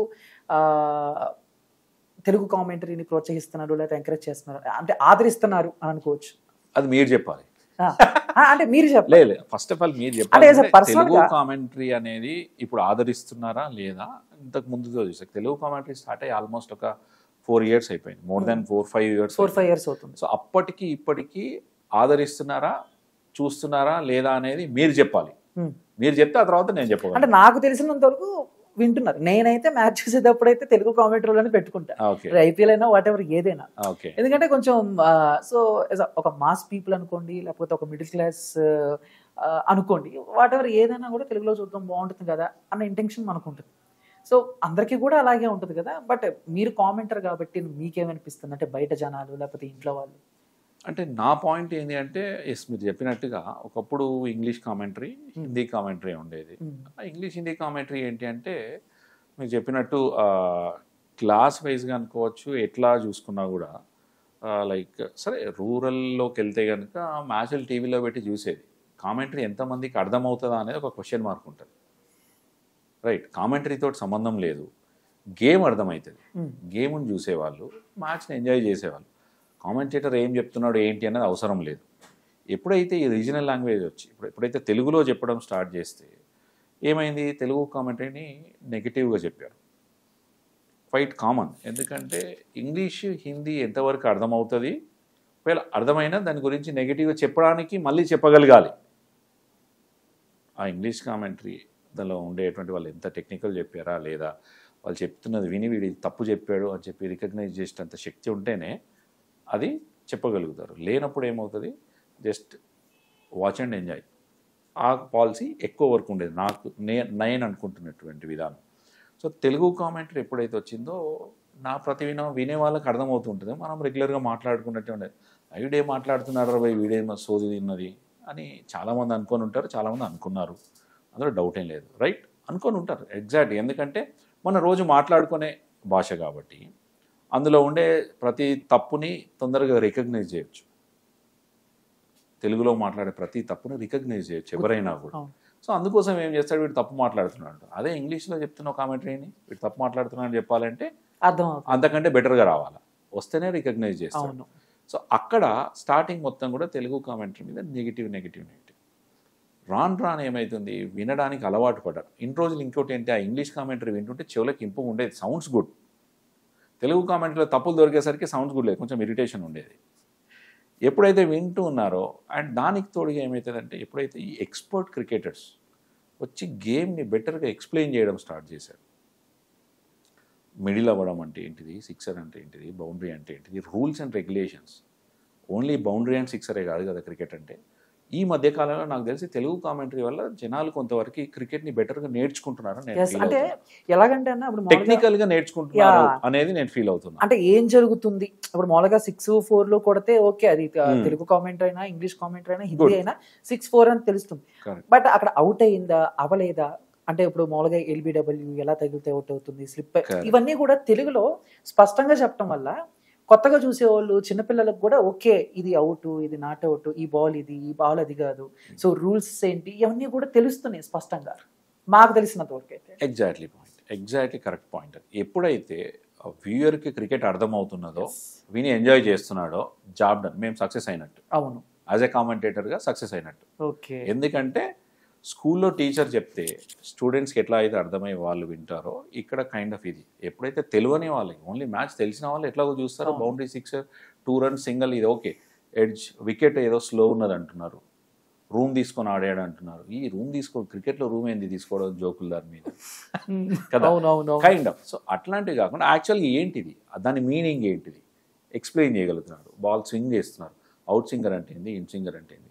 తెలుగు కామెంటరీని ప్రోత్సహిస్తున్నారు లేదా ఎంకరేజ్ చేస్తున్నారు అంటే ఆదరిస్తున్నారు అని అనుకోవచ్చు? అది మీరు చెప్పాలి. అంటే మీరు చెప్పలేదు. ఫస్ట్ ఆఫ్ ఆల్ మీరు చెప్పాలి. తెలుగు కామెంటరీ అనేది ఇప్పుడు ఆదరిస్తున్నారా లేదా? ఇంతకు ముందు చూస్తే తెలుగు కామెంటరీ స్టార్ట్ అయ్యి ఆల్మోస్ట్ ఒక 4 years అయిపోయింది. మోర్ దాన్ 4-5 years అవుతుంది. సో అప్పటికి ఇప్పటికీ ఆదరిస్తున్నారా, చూస్తున్నారా లేదా అనేది మీరు చెప్పాలి. మీరు చెప్తే ఆ తర్వాత నేను చెప్పగలను. అంటే నాకు తెలిసినంత వరకు వింటున్నారు. నేనైతే మ్యాచ్ చూసేటప్పుడు అయితే తెలుగు కామెంటరీలోనే పెట్టుకుంటా, ఐపీఎల్ అయినా వాట్ ఎవర్ ఏదైనా. ఎందుకంటే కొంచెం సో ఒక మాస్ పీపుల్ అనుకోండి, లేకపోతే ఒక మిడిల్ క్లాస్ అనుకోండి, వాట్ ఎవర్ ఏదైనా కూడా తెలుగులో చూద్దాం బాగుంటుంది కదా అన్న ఇంటెన్షన్ మనకు ఉంటుంది. సో అందరికీ కూడా అలాగే ఉంటుంది కదా. బట్ మీరు కామెంటర్ కాబట్టి మీకేమనిపిస్తుంది అంటే బయట జనాలు లేకపోతే ఇంట్లో వాళ్ళు? అంటే నా పాయింట్ ఏంటి అంటే, ఎస్ మీరు చెప్పినట్టుగా ఒకప్పుడు ఇంగ్లీష్ కామెంటరీ, హిందీ కామెంటరీ ఉండేది. ఇంగ్లీష్ హిందీ కామెంటరీ ఏంటి అంటే మీరు చెప్పినట్టు క్లాస్ వైజ్గా అనుకోవచ్చు, ఎట్లా చూసుకున్నా కూడా లైక్ సరే రూరల్లోకి వెళ్తే కనుక మ్యాచ్లు టీవీలో పెట్టి చూసేది, కామెంటరీ ఎంతమందికి అర్థమవుతుందా అనేది ఒక క్వశ్చన్ మార్క్ ఉంటుంది. రైట్, కామెంటరీతో సంబంధం లేదు, గేమ్ అర్థమవుతుంది, గేమ్ని చూసేవాళ్ళు, మ్యాచ్ని ఎంజాయ్ చేసేవాళ్ళు. కామెంటేటర్ ఏం చెప్తున్నాడు ఏంటి అనేది అవసరం లేదు. ఎప్పుడైతే ఈ రీజనల్ లాంగ్వేజ్ వచ్చి ఎప్పుడైతే తెలుగులో చెప్పడం స్టార్ట్ చేస్తే ఏమైంది, తెలుగు కామెంటరీని నెగిటివ్గా చెప్పారు. క్వైట్ కామన్, ఎందుకంటే ఇంగ్లీష్ హిందీ ఎంతవరకు అర్థమవుతుంది, ఒకవేళ అర్థమైనా దాని గురించి నెగిటివ్గా చెప్పడానికి మళ్ళీ చెప్పగలగాలి. ఆ ఇంగ్లీష్ కామెంటరీ దానిలో ఉండేటువంటి వాళ్ళు ఎంత టెక్నికల్ చెప్పారా లేదా, వాళ్ళు చెప్తున్నది విని వీడి తప్పు చెప్పాడు అని చెప్పి రికగ్నైజ్ చేసేంత శక్తి ఉంటేనే అది చెప్పగలుగుతారు. లేనప్పుడు ఏమవుతుంది, జస్ట్ వాచ్ అండ్ ఎంజాయ్. ఆ పాలసీ ఎక్కువ వరకు ఉండేది నాకు, నేను అనుకుంటున్నటువంటి విధానం. సో తెలుగు కామెంటరీ ఎప్పుడైతే వచ్చిందో నా ప్రతి వినే వాళ్ళకి అర్థమవుతుంటుంది. మనం రెగ్యులర్గా మాట్లాడుకున్నట్టే ఉండేది, వీడే మాట్లాడుతున్నాడు రా వీడేమో సోది తిన్నది అని చాలామంది అనుకొని ఉంటారు, చాలామంది అనుకున్నారు, అందులో డౌట్ ఏం లేదు. రైట్, అనుకొని ఉంటారు ఎగ్జాక్ట్. ఎందుకంటే మన రోజు మాట్లాడుకునే భాష కాబట్టి అందులో ఉండే ప్రతి తప్పుని తొందరగా రికగ్నైజ్ చేయొచ్చు. తెలుగులో మాట్లాడే ప్రతి తప్పుని రికగ్నైజ్ చేయొచ్చు ఎవరైనా కూడా. సో అందుకోసం ఏం చేస్తాడు, వీడు తప్పు మాట్లాడుతున్నాడు. అదే ఇంగ్లీష్లో చెప్తున్న కామెంటరీని వీడు తప్పు మాట్లాడుతున్నాడు అని చెప్పాలంటే అర్థం అంతకంటే బెటర్గా రావాలి, వస్తేనే రికగ్నైజ్ చేస్తాడు. సో అక్కడ స్టార్టింగ్ మొత్తం కూడా తెలుగు కామెంటరీ మీద నెగిటివ్. రాను ఏమవుతుంది, వినడానికి అలవాటు పడ్డారు. ఇన్ని రోజులు ఇంకోటి ఏంటి, ఆ ఇంగ్లీష్ కామెంటరీ వింటుంటే చెవులకు ఇంపు ఉండేది, సౌండ్స్ గుడ్. తెలుగు కామెంటరీలో తప్పులు దొరికేసరికి సౌండ్స్ గుడ్ లేదు, కొంచెం ఇరిటేషన్ ఉండేది. ఎప్పుడైతే వింటూ ఉన్నారో అండ్ దానికి తోడుగా ఏమవుతుందంటే, ఎప్పుడైతే ఈ ఎక్స్పర్ట్ క్రికెటర్స్ వచ్చి గేమ్ని బెటర్గా ఎక్స్ప్లెయిన్ చేయడం స్టార్ట్ చేశారు, మిడిల్ అవ్వడం అంటే ఏంటిది, సిక్సర్ అంటే ఏంటిది, బౌండరీ అంటే ఏంటిది, rules and regulations. Only boundary and సిక్సరే కాదు కదా క్రికెట్ అంటే. ఈ మధ్య కాలంలో నాకు తెలిసి తెలుగు కామెంటరీ వల్ల జనాలు కొంతవరకు క్రికెట్ని బెటర్గా నేర్చుకుంటున్నారు. అంటే ఎలాగంటే అన్న ఇప్పుడు టెక్నికల్గా నేర్చుకుంటున్నారు అనేది నేను ఫీల్ అవుతున్నాను. అంటే ఏం జరుగుతుంది ఇప్పుడు మామూలుగా 6-4 కొడితే ఓకే, అది తెలుగు కామెంటరీ అయినా ఇంగ్లీష్ కామెంటరీ అయినా హిందీ అయినా 6-4 అని తెలుస్తుంది. బట్ అక్కడ అవుట్ అయిందా అవలేదా, అంటే ఇప్పుడు మామూలుగా ఎల్బిడబ్ల్యూ ఎలా తగిలితే అవుట్ అవుతుంది, స్లిప్, ఇవన్నీ కూడా తెలుగులో స్పష్టంగా చెప్పడం వల్ల కొత్తగా చూసేవాళ్ళు చిన్నపిల్లలకు కూడా ఓకే ఇది అవుట్, ఇది నాట్ అవుట్, ఈ బాల్ ఇది, ఈ బాల్ అది కాదు, సో రూల్స్ ఏంటి, ఇవన్నీ కూడా తెలుస్తున్నాయి స్పష్టంగా మాకు తెలిసినంత వరకు అయితే. Exactly correct point. ఎప్పుడైతే వ్యూయర్కి క్రికెట్ అర్థమవుతున్నదో, విని ఎంజాయ్ చేస్తున్నాడో, జాబ్ డన్, మేము సక్సెస్ అయినట్టు. అవును, యాజ్ ఎ కామెంటేటర్గా సక్సెస్ అయినట్టు. ఓకే, ఎందుకంటే స్కూల్లో టీచర్ చెప్తే స్టూడెంట్స్కి ఎట్లా అయితే అర్థమై వాళ్ళు వింటారో, ఇక్కడ కైండ్ ఆఫ్ ఇది. ఎప్పుడైతే తెలియని వాళ్ళకి, ఓన్లీ మ్యాచ్ తెలిసిన వాళ్ళు ఎట్లాగో చూస్తారో, బౌండరీ, సిక్సర్, 2 runs, సింగిల్, ఇది ఓకే, ఎడ్జ్, వికెట్ ఏదో స్లో ఉన్నది అంటున్నారు, రూమ్ తీసుకొని ఆడాడు అంటున్నారు. ఈ రూమ్ క్రికెట్లో రూమ్ ఏంది తీసుకోవడం, జోకులు దాని మీద కదా, కైండ్ ఆఫ్. సో అట్లాంటివి కాకుండా యాక్చువల్గా ఏంటిది, దాని మీనింగ్ ఏంటిది ఎక్స్ప్లెయిన్ చేయగలుగుతున్నారు. బాల్ స్వింగ్ చేస్తున్నారు, అవుట్ సింగర్ అంటే ఏంటి, ఇన్ సింగర్ అంటే ఏంటి,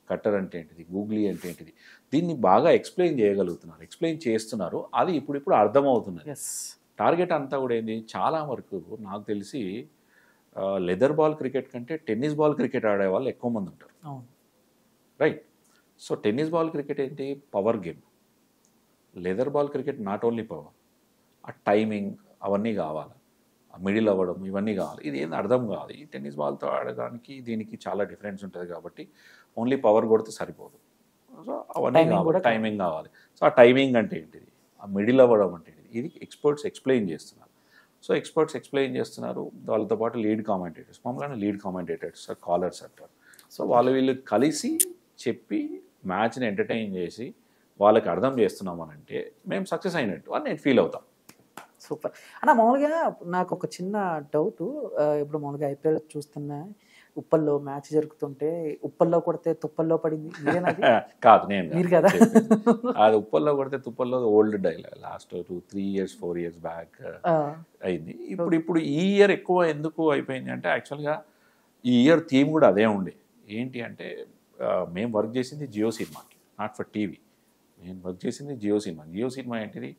కట్టర్ అంటే ఏంటిది, గూగ్లీ అంటే ఏంటిది, దీన్ని బాగా ఎక్స్ప్లెయిన్ చేయగలుగుతున్నారు, ఎక్స్ప్లెయిన్ చేస్తున్నారు. అది ఇప్పుడు అర్థమవుతున్నది. టార్గెట్ అంతా కూడా ఏంది, చాలా వరకు నాకు తెలిసి లెదర్ బాల్ క్రికెట్ కంటే టెన్నిస్ బాల్ క్రికెట్ ఆడే వాళ్ళు ఎక్కువ మంది ఉంటారు. Right. So tennis ball cricket ఏంటి, power game. Leather ball cricket not only power, ఆ టైమింగ్ అవన్నీ కావాలి, మిడిల్ అవ్వడం ఇవన్నీ కావాలి. ఇది ఏంది అర్థం కాదు. ఈ టెన్నిస్ బాల్తో ఆడడానికి దీనికి చాలా డిఫరెన్స్ ఉంటుంది కాబట్టి ఓన్లీ పవర్ కొడితే సరిపోదు. సో అవన్నీ కావాలి, టైమింగ్ కావాలి. సో ఆ టైమింగ్ అంటే ఏంటిది, ఆ మిడిల్ అవ్వడం అంటే ఏంటిది, ఇది ఎక్స్పర్ట్స్ ఎక్స్ప్లెయిన్ చేస్తున్నారు. సో ఎక్స్పర్ట్స్ ఎక్స్ప్లెయిన్ చేస్తున్నారు, వాళ్ళతో పాటు లీడ్ కామెంటేటర్స్, మామూలుగా లీడ్ కామెంటేటర్స్, కాలర్స్ అంటారు. సో వీళ్ళు కలిసి చెప్పి మ్యాచ్ని ఎంటర్టైన్ చేసి వాళ్ళకి అర్థం చేస్తున్నామనంటే మేము సక్సెస్ అయినట్టు అని నేను ఫీల్ అవుతాను. సూపర్ అన్న. మామూలుగా నాకు ఒక చిన్న డౌట్, ఇప్పుడు మామూలుగా ఐపీఎల్ చూస్తున్నా ఉప్పల్లో మ్యాచ్ జరుగుతుంటే ఉప్పల్లో కొడితే తుప్పల్లో పడింది మీరేనాది? కాదు, నేను మీరు కదా? అది ఉప్పల్లో కొడితే తుప్పల్లో old dialogue, last 2-3 years 4 years back అయింది. ఇప్పుడు ఈ ఇయర్ ఎక్కువ ఎందుకు అయిపోయింది అంటే యాక్చువల్గా ఈ ఇయర్ థీమ్ కూడా అదే ఉండే. ఏంటి అంటే మేము వర్క్ చేసింది జియో సినిమాకి, నాట్ ఫర్ టీవీ. నేను వర్క్ చేసింది జియో సినిమా. జియో సినిమా ఏంటిది,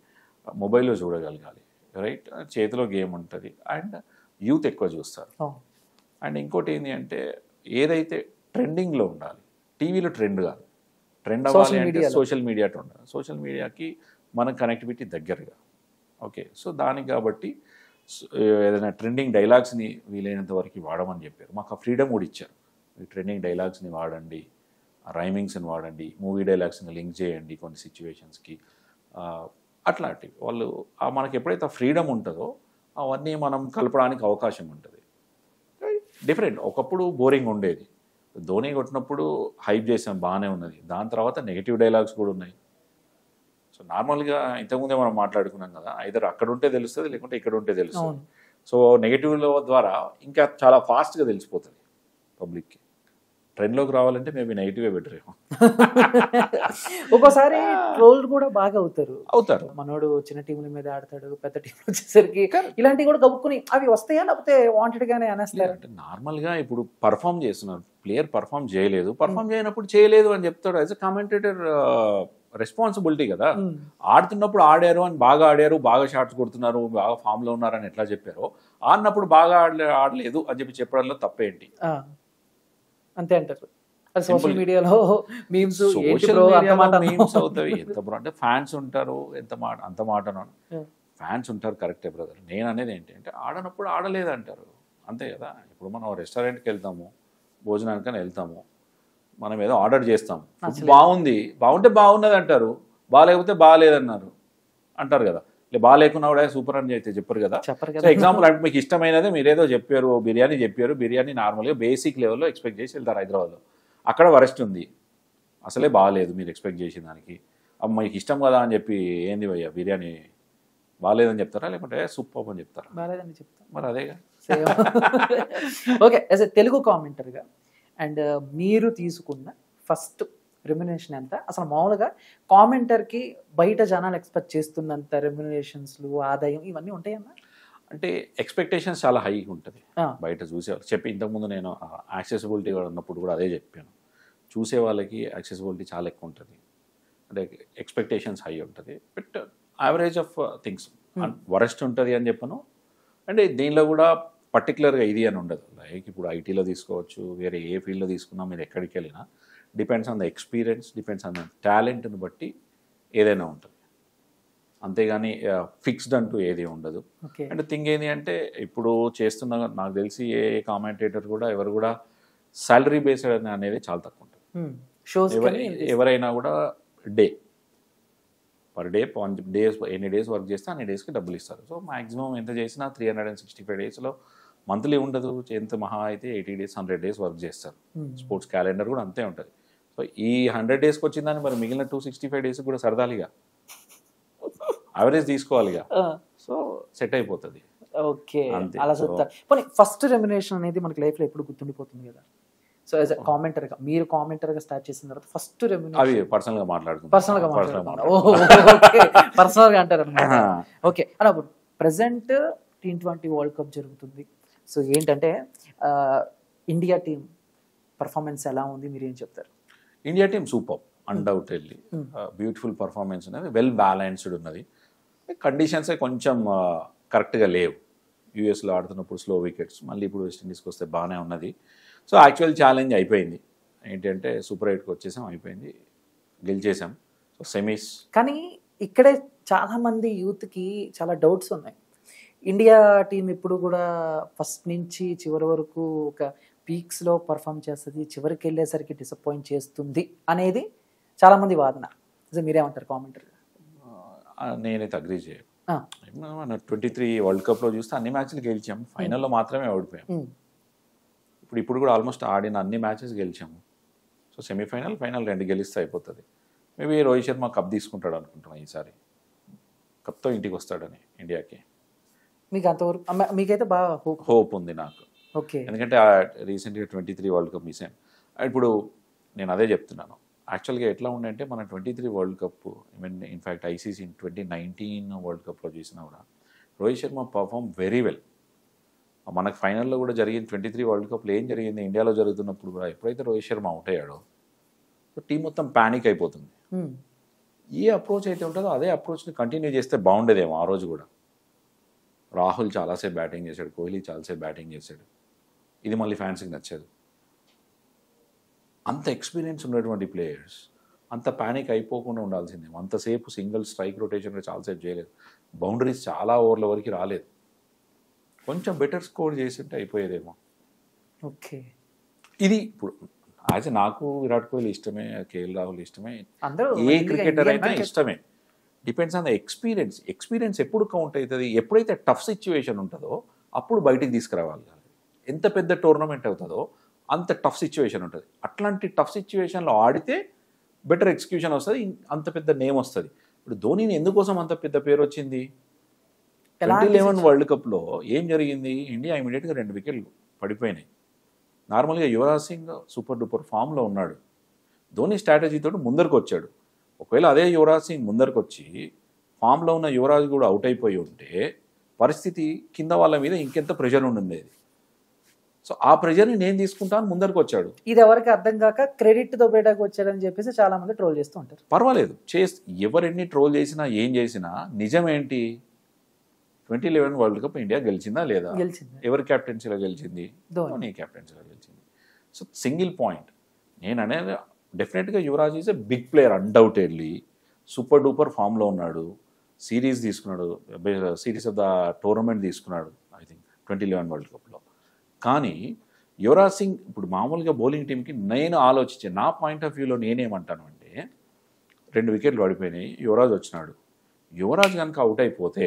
మొబైల్లో చూడగలగాలి, రైట్, చేతిలో గేమ్ ఉంటుంది, అండ్ యూత్ ఎక్కువ చూస్తారు. అండ్ ఇంకోటి ఏంటి అంటే ఏదైతే ట్రెండింగ్లో ఉండాలి, టీవీలో ట్రెండ్ కాదు, ట్రెండ్ అవ్వాలి అంటే సోషల్ మీడియా ఉండాలి. సోషల్ మీడియాకి మన కనెక్టివిటీ దగ్గరగా. ఓకే, సో దానికి కాబట్టి ఏదైనా ట్రెండింగ్ డైలాగ్స్ని వీలైనంత వరకు వాడమని చెప్పారు. మాకు ఆ ఫ్రీడమ్ కూడా ఇచ్చారు. ఈ ట్రెండింగ్ డైలాగ్స్ని వాడండి, రైమింగ్స్ని వాడండి, మూవీ డైలాగ్స్ని లింక్ చేయండి కొన్ని సిచ్యువేషన్స్కి, అట్లాంటివి వాళ్ళు మనకి ఎప్పుడైతే ఫ్రీడమ్ ఉంటుందో అవన్నీ మనం కలపడానికి అవకాశం ఉంటుంది. డిఫరెంట్. ఒకప్పుడు బోరింగ్ ఉండేది, ధోని కొట్టినప్పుడు హైప్ చేసాం, బాగానే ఉన్నది. దాని తర్వాత నెగిటివ్ డైలాగ్స్ కూడా ఉన్నాయి. సో నార్మల్గా ఇంతకుముందే మనం మాట్లాడుకున్నాం కదా, ఐదర్ అక్కడ ఉంటే తెలుస్తుంది లేకుంటే ఇక్కడ ఉంటే తెలుస్తుంది. సో నెగిటివ్ల ద్వారా ఇంకా చాలా ఫాస్ట్గా తెలిసిపోతుంది పబ్లిక్కి. ట్రెండ్లోకి రావాలంటే మేబీ నెగిటివే బెటర్ ఏమో. ఒక్కోసారి ట్రోల్ కూడా బాగా అవుతారు. మనోడు చిన్న టీముల మీద ఆడతాడు, పెద్ద టీం వచ్చేసరికి ఇలాంటివి కూడా గబుక్కుని అవి వస్తాయా లేకపోతే వాంటెడ్ గానే అనేస్తారు? అంటే నార్మల్గా ఇప్పుడు పర్ఫామ్ చేస్తున్నారు, ప్లేయర్ పర్ఫామ్ చేయనప్పుడు చేయలేదు అని చెప్తాడు. యాజ్ అ కామెంటేటర్ రెస్పాన్సిబిలిటీ కదా. ఆడుతున్నప్పుడు ఆడారు అని, బాగా ఆడారు, బాగా షాట్స్ కొడుతున్నారు, బాగా ఫామ్లో ఉన్నారు అని ఎట్లా చెప్పారో, ఆడినప్పుడు బాగా ఆడలేదు అని చెప్పడంలో తప్పేంటి? అంతే అంటారు. సోషల్ మీడియాలో మీమ్స్ అవుతాయి. ఎంత బ్రో అంటే ఫ్యాన్స్ ఉంటారు, అంత మాట ఫ్యాన్స్ ఉంటారు, కరెక్టే బ్రదర్. నేను అనేది ఏంటంటే ఆడనప్పుడు ఆడలేదంటారు, అంతే కదా. ఇప్పుడు మనం రెస్టారెంట్కి వెళ్తాము, భోజనానికని వెళ్తాము, మనం ఏదో ఆర్డర్ చేస్తాము, బాగుంటే బాగున్నది అంటారు, బాగాలేకపోతే బాగాలేదన్నారు అంటారు కదా. బాగాలేకున్నా కూడా సూపర్ అని అయితే చెప్పరు కదా. సో ఎగ్జాంపుల్ అంటే మీకు ఇష్టమైనదే మీరేదో చెప్పారు, బిర్యానీ నార్మల్గా బేసిక్ లెవెల్లో ఎక్స్పెక్ట్ చేసి వెళ్తారు హైదరాబాద్లో. అక్కడ వరస్ట్ ఉంది, అసలే బాగాలేదు మీరు ఎక్స్పెక్ట్ చేసిన దానికి. మీకు ఇష్టం కదా అని చెప్పి ఏంది భయ్యా బిర్యానీ బాగాలేదని చెప్తారా, లేకుంటే సూపర్ అని చెప్తారా? బాగాలేదని చెప్తారా? మరి అదేగా. ఓకే, యాజ్ ఎ తెలుగు కామెంటర్గా అండ్ మీరు తీసుకున్న ఫస్ట్ రెమ్యునరేషన్ ఎంత? అసలు మామూలుగా కామెంటర్కి బయట జనాలు ఎక్స్పెక్ట్ చేస్తున్నంత రెమ్యునరేషన్స్లు, ఆదాయం ఇవన్నీ ఉంటాయన్నా? అంటే ఎక్స్పెక్టేషన్స్ చాలా హై ఉంటుంది బయట చూసేవాళ్ళు. ఇంతకుముందు నేను యాక్సెసిబిలిటీ ఉన్నప్పుడు కూడా అదే చెప్పాను. చూసే వాళ్ళకి యాక్సెసిబిలిటీ చాలా ఎక్కువ ఉంటుంది, అంటే ఎక్స్పెక్టేషన్స్ హై ఉంటుంది. But average of things worst ఉంటుంది అని చెప్పను. అంటే దీనిలో కూడా పర్టికులర్గా ఇది అని ఉండదు. లైక్ ఇప్పుడు ఐటీలో తీసుకోవచ్చు, వేరే ఏ ఫీల్డ్లో తీసుకున్నా, మీరు ఎక్కడికి వెళ్ళినా depends on the experience, depends on the టాలెంట్ని బట్టి ఏదైనా ఉంటుంది, అంతేగాని ఫిక్స్డ్ అంటూ ఏది ఉండదు. అండ్ థింగ్ ఏంటి అంటే ఇప్పుడు చేస్తున్న నాకు తెలిసి ఏ కామెంటేటర్ కూడా ఎవరు కూడా సాలరీ బేస్డ్ అనేది చాలా తక్కువ ఉంటుంది. ఎవరైనా కూడా పర్ డే ఎన్ని డేస్ వర్క్ చేస్తే అన్ని డేస్కి డబ్బులు ఇస్తారు. సో మ్యాక్సిమం ఎంత చేసినా 365 డేస్లో మంత్లీ ఉండదు, ఎంత మహా అయితే 80 days 100 days వర్క్ చేస్తారు. స్పోర్ట్స్ క్యాలెండర్ కూడా అంతే ఉంటుంది. సో ఈ 100 daysకి వచ్చిందని మరి మిగిలిన 265 days కూడా సరదాలిగా యావరేజ్ తీసుకోవాలిగా, సో సెట్ అయిపోతుంది. ఓకే, అలా చెప్తారు. పోనీ ఫస్ట్ రెమ్యునరేషన్ అనేది మనకి లైఫ్లో ఎప్పుడు గుర్తుండిపోతుంది కదా. సో యాజ్ ఎ కామెంటర్గా, మీరు కామెంటర్గా స్టార్ట్ చేసిన తర్వాత ఫస్ట్ రెమ్యునరేషన్ అవి పర్సనల్గా మాట్లాడుకుంటాం. పర్సనల్గా అంటారు అనమాట. ఓకే, అలా ప్రజెంట్ T20 వరల్డ్ కప్ జరుగుతుంది. సో ఏంటంటే ఇండియా టీం పర్ఫార్మెన్స్ ఎలా ఉంది, మీరు ఏం చెప్తారు? India team super, undoubtedly beautiful performance ఉన్నది, వెల్ బ్యాలెన్స్డ్ ఉన్నది. కండిషన్సే కొంచెం కరెక్ట్గా లేవు. యూఎస్లో ఆడుతున్నప్పుడు స్లో వికెట్స్, మళ్ళీ ఇప్పుడు వెస్టిండీస్కి వస్తే బాగానే ఉన్నది. సో యాక్చువల్ ఛాలెంజ్ అయిపోయింది, ఏంటంటే సూపర్ 8కి వచ్చేసాం, అయిపోయింది, గెలిచేసాం. So semis. కానీ ఇక్కడే చాలామంది యూత్కి చాలా డౌట్స్ ఉన్నాయి. ఇండియా టీం ఇప్పుడు కూడా ఫస్ట్ నుంచి చివరి వరకు ఒక పీక్స్లో పర్ఫామ్ చేస్తుంది, చివరికి వెళ్ళేసరికి డిసప్పాయింట్ చేస్తుంది అనేది చాలామంది వాదన. మీరేమంటారు కామెంటరీ? నేనైతే అగ్రీ చేయను. మన 23 వరల్డ్ కప్లో చూస్తే అన్ని మ్యాచ్లు గెలిచాము, ఫైనల్లో మాత్రమే ఓడిపోయాము. ఇప్పుడు కూడా ఆల్మోస్ట్ ఆడిన అన్ని మ్యాచెస్ గెలిచాము. సో సెమీఫైనల్, ఫైనల్ 2 గెలిస్తే అయిపోతుంది. మేబీ రోహిత్ శర్మ కప్ తీసుకుంటాడు అనుకుంటున్నాను ఈసారి, కప్తో ఇంటికి వస్తాడని ఇండియాకి. మీకు అంతవరకు మీకైతే బాగా హోప్ ఉంది నాకు. ఓకే. ఎందుకంటే రీసెంట్గా 23 వరల్డ్ కప్ మిస్ అయ్యాం. ఇప్పుడు నేను అదే చెప్తున్నాను, యాక్చువల్గా ఎట్లా ఉండంటే మన 23 world cup, in fact ICC 2019 world కప్లో చూసినా కూడా Rohit Sharma perform very well. మనకు ఫైనల్లో కూడా జరిగింది 23 వరల్డ్ కప్లో ఏం జరిగింది, ఇండియాలో జరుగుతున్నప్పుడు కూడా ఎప్పుడైతే రోహిత్ శర్మ అవుట్ అయ్యాడో టీం మొత్తం ప్యానిక్ అయిపోతుంది. ఏ అప్రోచ్ అయితే ఉంటుందో అదే అప్రోచ్ని కంటిన్యూ చేస్తే బాగుండేదేమో. ఆ రోజు కూడా రాహుల్ చాలాసేపు బ్యాటింగ్ చేశాడు, కోహ్లీ చాలాసేపు బ్యాటింగ్ చేశాడు. ఇది మళ్ళీ ఫ్యాన్స్కి నచ్చదు. అంత ఎక్స్పీరియన్స్ ఉన్నటువంటి ప్లేయర్స్ అంత ప్యానిక్ అయిపోకుండా ఉండాల్సిందే. అంతసేపు సింగిల్ స్ట్రైక్ రొటేషన్గా చాలాసేపు చేయలేదు. బౌండరీస్ చాలా ఓవర్ల వరకు రాలేదు. కొంచెం బెటర్ స్కోర్ చేసింటే అయిపోయేదేమో. ఓకే. ఇది ఇప్పుడు యాజ్ నాకు విరాట్ కోహ్లీ ఇష్టమే, కేఎల్ రాహుల్ ఇష్టమే, అందరూ ఏ క్రికెటర్ అయినా ఇష్టమే. Depends on the experience. Experience ఎప్పుడు కౌంట్ అవుతుంది, ఎప్పుడైతే టఫ్ సిచ్యువేషన్ ఉంటుందో అప్పుడు బయటికి తీసుకురావాలి. ఎంత పెద్ద టోర్నమెంట్ అవుతుందో అంత టఫ్ సిచ్యువేషన్ ఉంటుంది. అట్లాంటి టఫ్ సిచ్యువేషన్లో ఆడితే బెటర్ ఎక్స్క్యూషన్ వస్తుంది, అంత పెద్ద నేమ్ వస్తుంది. ఇప్పుడు ధోనీని ఎందుకోసం అంత పెద్ద పేరు వచ్చింది? 2011 వరల్డ్ కప్లో ఏం జరిగింది, ఇండియా ఇమీడియట్గా 2 వికెట్లు పడిపోయినాయి. నార్మల్గా యువరాజ్ సింగ్ సూపర్ డూపర్ ఫామ్లో ఉన్నాడు. ధోని స్ట్రాటజీతో ముందరికి వచ్చాడు. ఒకవేళ అదే యువరాజ్ సింగ్ ముందరికి వచ్చి ఫామ్లో ఉన్న యువరాజ్ కూడా అవుట్ అయిపోయి ఉంటే పరిస్థితి కింద వాళ్ళ మీద ఇంకెంత ప్రెషర్ ఉండేది. సో ఆ ప్రెషర్ని నేను తీసుకుంటాను ముందరికి వచ్చాడు. ఇది ఎవరికి అర్థం కాక క్రెడిట్ దొబ్బేటాకు వచ్చాడని చెప్పేసి చాలా మంది ట్రోల్ చేస్తూ ఉంటారు. పర్వాలేదు, ఎవరెన్ని ట్రోల్ చేసినా ఏం చేసినా నిజమేంటి, 2011 వరల్డ్ కప్ ఇండియా గెలిచిందా లేదా? గెలిచింది. ఎవరి క్యాప్టెన్సీలో గెలిచింది? ధోని క్యాప్టెన్సీలో గెలిచింది. సో సింగిల్ పాయింట్ నేను అనేది, డెఫినెట్గా Yuvraj is a big player, undoubtedly super duper ఫామ్లో ఉన్నాడు. సిరీస్ తీసుకున్నాడు, సిరీస్ ఆఫ్ ద టోర్నమెంట్ తీసుకున్నాడు ఐ థింక్ 2011 వరల్డ్ కప్లో. కానీ యువరాజ్ సింగ్ ఇప్పుడు మామూలుగా బౌలింగ్ టీంకి నేను ఆలోచించే నా పాయింట్ ఆఫ్ వ్యూలో నేనేమంటాను అంటే, 2 వికెట్లు పడిపోయినాయి, యువరాజ్ వచ్చినాడు. యువరాజ్ కనుక అవుట్ అయిపోతే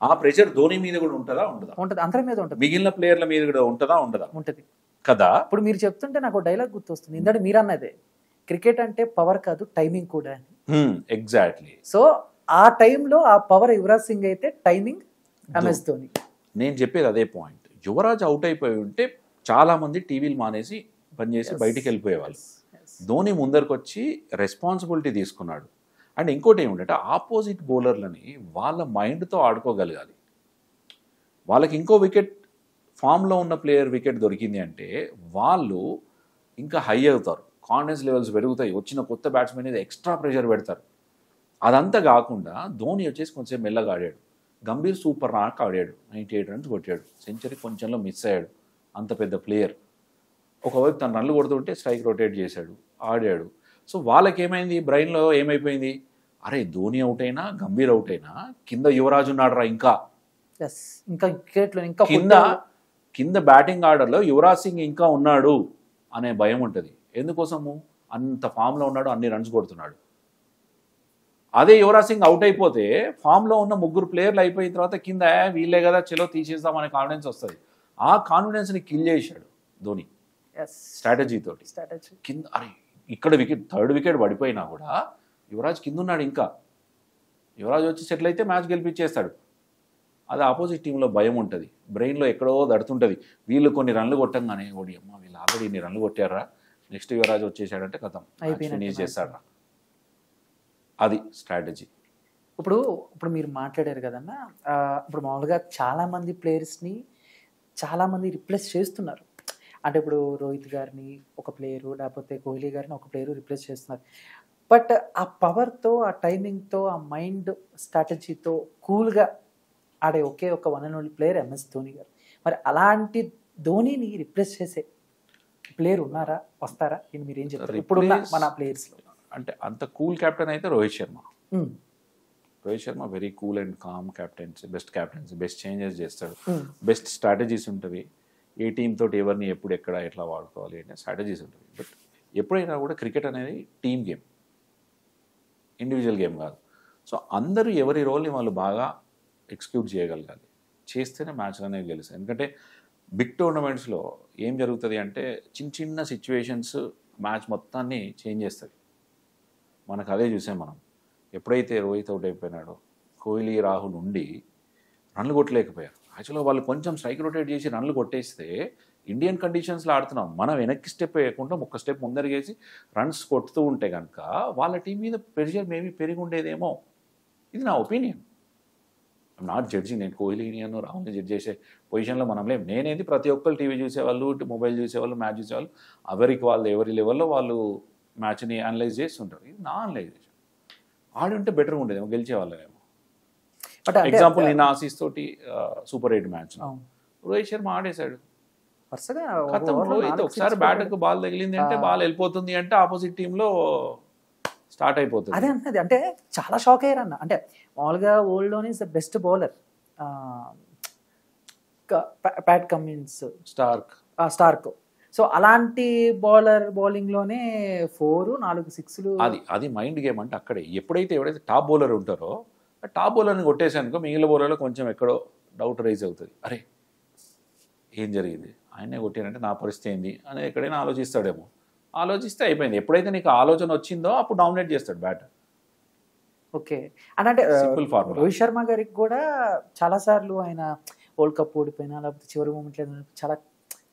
ఆ ప్రెషర్ ధోని మీద కూడా ఉంటుందా? ఉండదా? ఉంటుంది, అందరి మీద ఉంటుంది. మిగిలిన ప్లేయర్ల మీద కూడా ఉంటుందా? ఉండదా? ఉంటుంది కదా. ఇప్పుడు మీరు చెప్తుంటే నాకు డైలాగ్ గుర్తొస్తుంది, ఇందాక మీరు అన్నదే, క్రికెట్ అంటే పవర్ కాదు టైమింగ్ కూడా అని. ఎగ్జాక్ట్లీ. సో ఆ టైంలో ఆ పవర్ యువరాజ్ సింగ్ అయితే, టైమింగ్ ఎంఎస్ ధోని. నేను చెప్పేది అదే పాయింట్. యువరాజ్ అవుట్ అయిపోయి ఉంటే చాలా మంది టీవీలు మానేసి పనిచేసి బయటికి వెళ్ళిపోయేవాళ్ళు. ధోని ముందరికి వచ్చి రెస్పాన్సిబిలిటీ తీసుకున్నాడు. అండ్ ఇంకోటి ఏమిటంటే ఆపోజిట్ బౌలర్లని వాళ్ళ మైండ్తో ఆడుకోగలగాలి. వాళ్ళకి ఇంకో వికెట్ ఫామ్లో ఉన్న ప్లేయర్ వికెట్ దొరికింది అంటే వాళ్ళు ఇంకా హై అవుతారు, కాన్ఫిడెన్స్ లెవెల్స్ పెరుగుతాయి, వచ్చిన కొత్త బ్యాట్స్మెన్ మీద ఎక్స్ట్రా ప్రెషర్ పెడతారు. అదంతా కాకుండా ధోని వచ్చేసి కొంచెం మెల్లగా ఆడాడు. గంభీర్ సూపర్ నాక్ ఆడాడు, 98 రన్స్ కొట్టాడు, సెంచరీ కొంచెంలో మిస్ అయ్యాడు. అంత పెద్ద ప్లేయర్ ఒకవైపు తను రన్లు కొడుతుంటే స్ట్రైక్ రొటేట్ చేశాడు, ఆడాడు. సో వాళ్ళకి ఏమైంది, బ్రెయిన్లో ఏమైపోయింది, అరే ధోని అవుట్ అయినా గంభీర్ అవుట్ అయినా కింద యువరాజ్ ఉన్నాడు రా, ఇంకా కింద బ్యాటింగ్ ఆర్డర్లో యువరాజ్ సింగ్ ఇంకా ఉన్నాడు అనే భయం ఉంటుంది. ఎందుకోసము, అంత ఫామ్లో ఉన్నాడు, అన్ని రన్స్ కొడుతున్నాడు. అదే యువరాజ్ సింగ్ అవుట్ అయిపోతే ఫామ్లో ఉన్న 3 ప్లేయర్లు అయిపోయిన తర్వాత కింద వీళ్ళే కదా చలో తీసేద్దాం అనే కాన్ఫిడెన్స్ వస్తుంది. ఆ కాన్ఫిడెన్స్ని కిల్ చేశాడు ధోని స్ట్రాటజీతో. కింద అరే ఇక్కడ వికెట్, 3rd వికెట్ పడిపోయినా కూడా యువరాజ్ కింద ఉన్నాడు. ఇంకా యువరాజ్ వచ్చి సెటిల్ అయితే మ్యాచ్ గెలిపించేస్తాడు. అది ఆపోజిట్ టీంలో భయం ఉంటుంది, బ్రెయిన్లో ఎక్కడో దడుతుంటుంది. వీళ్ళు కొన్ని రన్లు కొట్టంగానే ఓడి అమ్మ వీళ్ళు ఆల్రెడీ ఇన్ని రన్లు కొట్టారా, నెక్స్ట్ యువరాజ్ వచ్చేసాడంటే కథం ఫినిష్ చేస్తాడా. అది స్ట్రాటజీ. ఇప్పుడు మీరు మాట్లాడారు కదన్నా, ఇప్పుడు మామూలుగా చాలామంది ప్లేయర్స్ని చాలామంది రిప్లేస్ చేస్తున్నారు. అంటే ఇప్పుడు రోహిత్ గారిని ఒక ప్లేయరు, లేకపోతే కోహ్లీ గారిని ఒక ప్లేయరు రిప్లేస్ చేస్తున్నారు. బట్ ఆ పవర్తో, ఆ టైమింగ్తో, ఆ మైండ్ స్ట్రాటజీతో కూల్గా ఆడే ఒకే ఒక one and only player MS Dhoni గారు. మరి అలాంటి ధోనిని రిప్లేస్ చేసే ప్లేయర్ ఉన్నారా, వస్తారా? ఇది మీరు ఏం చెప్తారు ఇప్పుడున్న మన ప్లేయర్స్లో? అంటే అంత కూల్ కెప్టెన్ అయితే Rohit Sharma. Rohit Sharma very cool and calm captaincy, best captaincy, best changes చేస్తాడు, బెస్ట్ స్ట్రాటజీస్ ఉంటుంది. ఏ టీమ్ తోటి ఎవరిని ఎప్పుడు ఎక్కడ ఎట్లా వాడుకోవాలి అనే స్ట్రాటజీస్ ఉంటుంది. బట్ ఎప్పుడైనా కూడా క్రికెట్ అనేది టీమ్ గేమ్, ఇండివిజువల్ గేమ్ కాదు. సో అందరూ ఎవరి రోల్ని వాళ్ళు బాగా ఎగ్జిక్యూట్ చేయగలగాలి, చేస్తేనే మ్యాచ్లు అనేవి గెలుస్తాయి. ఎందుకంటే బిగ్ టోర్నమెంట్స్లో ఏం జరుగుతుంది అంటే చిన్న చిన్న సిచ్యువేషన్స్ మ్యాచ్ మొత్తాన్ని చేంజ్ చేస్తుంది. మనకు అదే చూసాం మనం. ఎప్పుడైతే రోహిత్ అవుట్ అయిపోయినాడో కోహ్లీ రాహుల్ ఉండి రన్లు కొట్టలేకపోయారు. యాక్చువల్గా వాళ్ళు కొంచెం స్ట్రైక్ రొటేట్ చేసి రన్లు కొట్టేస్తే ఇండియన్ కండిషన్స్లో ఆడుతున్నాం, మనం వెనక్కి స్టెప్ వేయకుండా ఒక స్టెప్ ముందరిగేసి రన్స్ కొడుతూ ఉంటే కనుక వాళ్ళ టీం మీద ప్రెషర్ మేబీ పెరిగి ఉండేదేమో. ఇది నా ఒపీనియన్. నాట్ జడ్జింగ్, నేను కోహ్లీని అను రాహుల్ని జడ్జ్ చేసే పొజిషన్లో మనం లేం. నేనేది ప్రతి ఒక్కరు టీవీ చూసేవాళ్ళు, మొబైల్ చూసేవాళ్ళు, మ్యాచ్ చూసేవాళ్ళు, ఎవరి లెవెల్లో వాళ్ళు మ్యాచ్ని అనలైజ్ చేస్తుంటారు. ఇది నా అనలైజేషన్. ఆడుంటే బెటర్గా ఉండేదేమో, గెలిచేవాళ్ళేమో. ఎగ్జాంపుల్ నిన్న ఆసీస్ తోటి సూపర్ 8 మ్యాచ్ రోహిత్ శర్మ ఆడేశాడు. రోహిత్ ఒకసారి బ్యాట్కు బాల్ తగిలింది అంటే బాల్ వెళ్ళిపోతుంది అంటే ఆపోజిట్ టీంలో స్టార్ట్ అయిపోతుంది. అదే అన్నది అంటే చాలా షాక్ అయ్యారు అన్న. అంటే మామూలుగా వరల్డ్లోనే is the best bowler Pat Cummins Starc. So అలాంటి బౌలింగ్లోనే 4-4 సిక్స్లు. అది మైండ్ గేమ్ అంటే అక్కడే. ఎవరైతే టాప్ బౌలర్ ఉంటారో ఆ టాప్ బౌలర్ని కొట్టేసానుకో మిగిలిన బౌలర్లో కొంచెం ఎక్కడో డౌట్ రైజ్ అవుతుంది. అరే ఏం జరిగింది, ఆయనే కొట్టానంటే నా పరిస్థితి ఏంది అని ఎక్కడైనా ఆలోచిస్తాడేమో. ఆలోచిస్తే అయిపోయింది. ఎప్పుడైతే నీకు ఆలోచన వచ్చిందో అప్పుడు డామినేట్ చేస్తాడు బ్యాట్. ఓకే. అంటే సింపుల్ ఫార్ములా. రోహిత్ శర్మ గారికి కూడా చాలాసార్లు ఆయన వరల్డ్ కప్ ఓడిపోయినా లేకపోతే చివరి మూమెంట్లో చాలా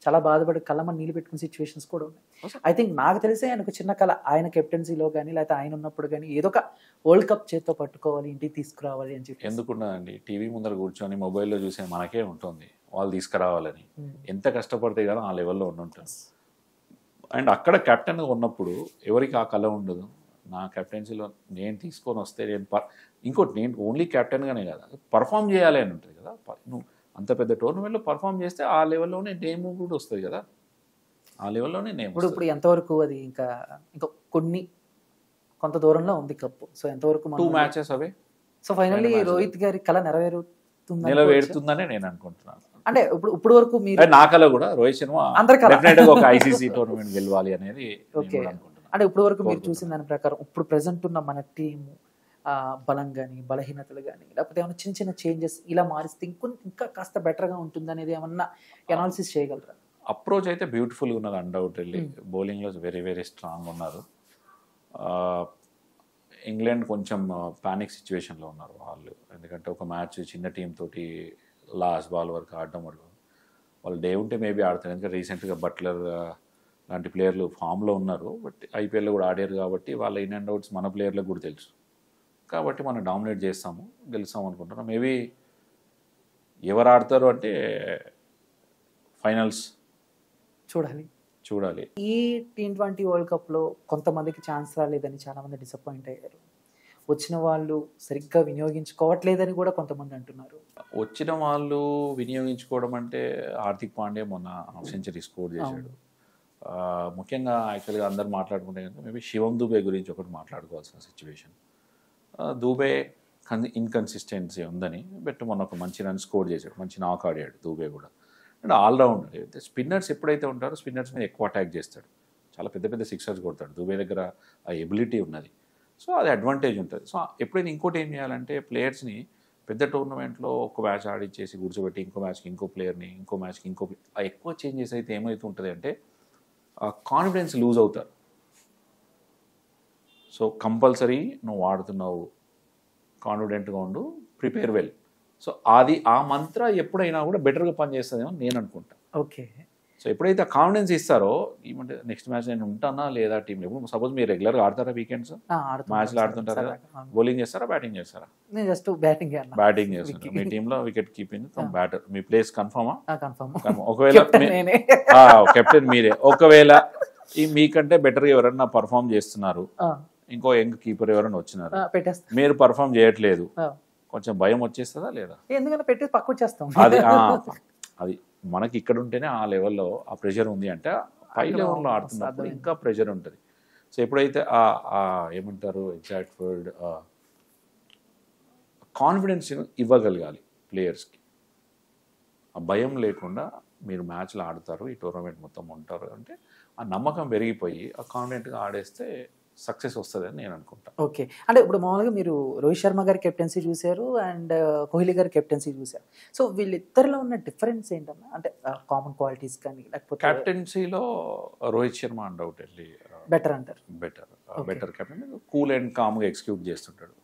చాలా బాధపడి కళ్ళమని నీళ్ళు పెట్టుకునే సిచ్యువేషన్స్ కూడా ఉన్నాయి. ఐ థింక్ నాకు తెలిసే ఆయనకు చిన్న కళ, ఆయన కెప్టెన్సీలో కానీ లేకపోతే ఆయన ఉన్నప్పుడు కానీ ఏదో ఒక వరల్డ్ కప్ చేత్తో పట్టుకోవాలి, ఇంటికి తీసుకురావాలి అని చెప్పి. ఎందుకున్నదండి, టీవీ ముందర కూర్చొని మొబైల్లో చూసే మనకే ఉంటుంది వాళ్ళు తీసుకురావాలని. ఎంత కష్టపడితే కానీ ఆ లెవెల్లో ఉండుంటారు. అండ్ అక్కడ కెప్టెన్గా ఉన్నప్పుడు ఎవరికి ఆ కళ ఉండదు. నా కెప్టెన్సీలో నేను తీసుకొని వస్తే ఇంకోటి నేను ఓన్లీ కెప్టెన్గానే కదా పర్ఫామ్ చేయాలి అని ఉంటుంది కదా. నువ్వు అంత పెద్ద టోర్నమెంట్లో పర్ఫామ్ చేస్తే ఆ లెవెల్లోనే నేమ్ కూడా వస్తుంది కదా. ఆ లెవెల్లోనే నేమ్. ఇప్పుడు ఎంతవరకు అది ఇంకా కొంత దూరంలో ఉంది కప్పు. సో ఎంతవరకు 2 మ్యాచెస్ అవే. సో ఫైనల్లీ రోహిత్ గారి కళ నెరవేరుతుందనే నేను అనుకుంటున్నాను. అంటే ఇప్పుడు వరకు మీరు నా కళ కూడా రోహిత్ శర్మ ఒక ఐసీసీ టోర్నమెంట్ గెలవాలి అనేది. ఓకే. అంటే ఇప్పుడు వరకు మీరు చూసిన దాని ప్రకారం ఇప్పుడు ప్రెసెంట్ ఉన్న మన టీము బలం కానీ బలహీనతలు కానీ లేకపోతే ఏమైనా చిన్న చిన్న చేంజెస్ ఇలా మారిస్తే ఇంకా కాస్త బెటర్గా ఉంటుంది అనేది ఏమన్నా అనాలిసిస్ చేయగలరా? అప్రోచ్ అయితే బ్యూటిఫుల్గా ఉన్నది అన్డౌటెడ్లీ. బౌలింగ్లో వెరీ వెరీ స్ట్రాంగ్ ఉన్నారు. ఇంగ్లాండ్ కొంచెం పానిక్ సిచ్యువేషన్లో ఉన్నారు వాళ్ళు. ఎందుకంటే ఒక మ్యాచ్ చిన్న టీం తోటి లాస్ట్ బాల్ వరకు ఆడడం వరకు వాళ్ళు డే ఉంటే మేబీ ఆడతారు. ఎందుకంటే రీసెంట్గా బట్లర్ లాంటి ప్లేయర్లు ఫామ్లో ఉన్నారు. బట్ ఐపీఎల్లో కూడా ఆడారు కాబట్టి వాళ్ళ ఇన్ అండ్ అవుట్స్ మన ప్లేయర్లకు కూడా తెలుసు. కాబట్టి మనం డామినేట్ చేస్తాము, గెలుస్తాము అనుకుంటున్నాం. మేబీ ఎవరు ఆడతారు అంటే ఫైనల్స్ చూడాలి. ఈ T20 వరల్డ్ కప్లో కొంతమందికి ఛాన్స్ రాలేదని చాలామంది డిసప్పాయింట్ అయ్యారు. వచ్చిన వాళ్ళు సరిగ్గా వినియోగించుకోవట్లేదని కూడా కొంతమంది అంటున్నారు. వచ్చిన వాళ్ళు వినియోగించుకోవడం అంటే హార్దిక్ పాండ్యా మొన్న హాఫ్ సెంచరీ స్కోర్ చేశాడు. ముఖ్యంగా యాక్చువల్గా అందరు మాట్లాడుకుంటే కనుక మేబీ శివం దుబే గురించి ఒకటి మాట్లాడుకోవాల్సిన సిచ్యువేషన్. దూబే ఇన్కన్సిస్టెన్సీ ఉందని బట్ మొన్న ఒక మంచి రన్ స్కోర్ చేశాడు, మంచి నాక్ ఆడాడు దూబే కూడా. And allrounder. అయితే స్పిన్నర్స్ ఎప్పుడైతే ఉంటారో స్పిన్నర్స్ మీద ఎక్కువ అటాక్ చేస్తాడు, చాలా పెద్ద పెద్ద సిక్సర్స్ కొడతాడు. దూబే దగ్గర ఆ ఎబిలిటీ ఉన్నది. సో అది అడ్వాంటేజ్ ఉంటుంది. సో ఎప్పుడైతే ఇంకోటి ఏం చేయాలంటే ప్లేయర్స్ని పెద్ద టోర్నమెంట్లో ఒక మ్యాచ్ ఆడిచ్చేసి కూర్చోబెట్టి ఇంకో మ్యాచ్కి ఇంకో ప్లేయర్ని, ఇంకో మ్యాచ్కి ఇంకో ఎక్కువ చేంజెస్ అయితే ఏమవుతూ ఉంటుంది అంటే కాన్ఫిడెన్స్ లూజ్ అవుతారు. సో కంపల్సరీ నువ్వు ఆడుతున్నావు, కాన్ఫిడెంట్గా ఉండు, ప్రిపేర్ వెల్. సో అది ఆ మంత్ర ఎప్పుడైనా కూడా బెటర్గా పనిచేస్తుందేమో నేను అనుకుంటా. ఓకే. సో ఎప్పుడైతే కాన్ఫిడెన్స్ ఇస్తారో ఏమంటే నెక్స్ట్ మ్యాచ్ నేను ఉంటానా లేదా టీంలో. ఇప్పుడు సపోజ్ మీరు రెగ్యులర్గా ఆడతారా వీకెండ్స్ మ్యాచ్లు ఆడుతుంటారు కదా, బౌలింగ్ చేస్తారా బ్యాటింగ్ చేస్తారా? జస్ట్ బ్యాటింగ్ చేస్తారు. మీ టీంలో వికెట్ కీపింగ్ బ్యాటర్. మీ ప్లేస్ కన్ఫర్మా? ఒకవేళ కెప్టెన్ మీరే. ఒకవేళ మీకంటే బెటర్గా ఎవరన్నా పర్ఫామ్ చేస్తున్నారు, ఇంకో యంగ్ కీపర్ ఎవరైనా వచ్చినారు, మీరు పర్ఫామ్ చేయట్లేదు, కొంచెం భయం వచ్చేస్తుందా లేదా? ఎందుకంటే పెట్టి పక్క వచ్చేస్తాం. అది మనకి ఇక్కడ ఉంటేనే ఆ లెవెల్లో ఆ ప్రెషర్ ఉంది అంటే పై లెవెల్లో ఆడుతున్నప్పుడు ఇంకా ప్రెషర్ ఉంటుంది. సో ఎప్పుడైతే ఏమంటారు ఎగ్జాక్ట్ వర్డ్ కాన్ఫిడెన్స్ ఇవ్వగలగాలి ప్లేయర్స్కి. ఆ భయం లేకుండా మీరు మ్యాచ్లు ఆడతారు, ఈ టోర్నమెంట్ మొత్తం ఉంటారు అంటే ఆ నమ్మకం పెరిగిపోయి ఆ కాన్ఫిడెంట్గా ఆడేస్తే సక్సెస్ వస్తుంది అని నేను అనుకుంటాను. ఓకే. అంటే ఇప్పుడు మామూలుగా మీరు రోహిత్ శర్మ గారి కెప్టెన్సీ చూశారు అండ్ కోహ్లీ గారి కెప్టెన్సీ చూశారు. సో వీళ్ళిద్దరిలో ఉన్న డిఫరెన్స్ ఏంటన్నా? అంటే కామన్ క్వాలిటీస్ కానీ లేకపోతే కెప్టెన్సీలో రోహిత్ శర్మ అన్డౌటెడ్లీ బెటర్ అంటారు. Better captain. కూల్ అండ్ కామ్గా ఎగ్జిక్యూట్ చేస్తుంటాడు.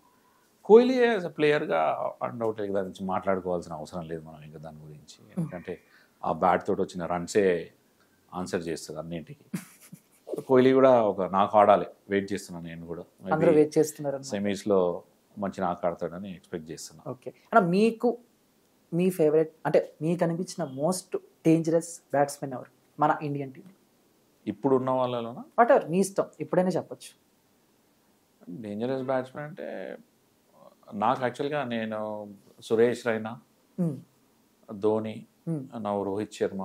కోహ్లీ యాజ్ అ ప్లేయర్గా అన్డౌటెడ్గా దాని గురించి మాట్లాడుకోవాల్సిన అవసరం లేదు మనం ఇంకా దాని గురించి. ఎందుకంటే ఆ బ్యాట్ తోటి వచ్చిన రన్సే ఆన్సర్ చేస్తుంది అన్నింటికి. కోహ్లీ కూడా ఒక నాకు ఆడాలి వెయిట్ చేస్తున్నాను నేను కూడా. అందరూ వెయిట్ చేస్తున్నారు. సెమీస్లో మంచి నాకు ఆడతాడని ఎక్స్పెక్ట్ చేస్తున్నాను. ఓకే అన్న, మీకు మీ ఫేవరెట్ అంటే మీకు అనిపించిన మోస్ట్ డేంజరస్ బ్యాట్స్మెన్ ఎవరు మన ఇండియన్ టీం? ఇప్పుడు ఉన్న వాళ్ళలోనా? వాట్ ఎవర్ మీ ఇష్టం, ఇప్పుడైనా చెప్పొచ్చు. డేంజరస్ బ్యాట్స్మెన్ అంటే నాకు యాక్చువల్గా నేను సురేష్ రైనా, ధోని, నా రోహిత్ శర్మ,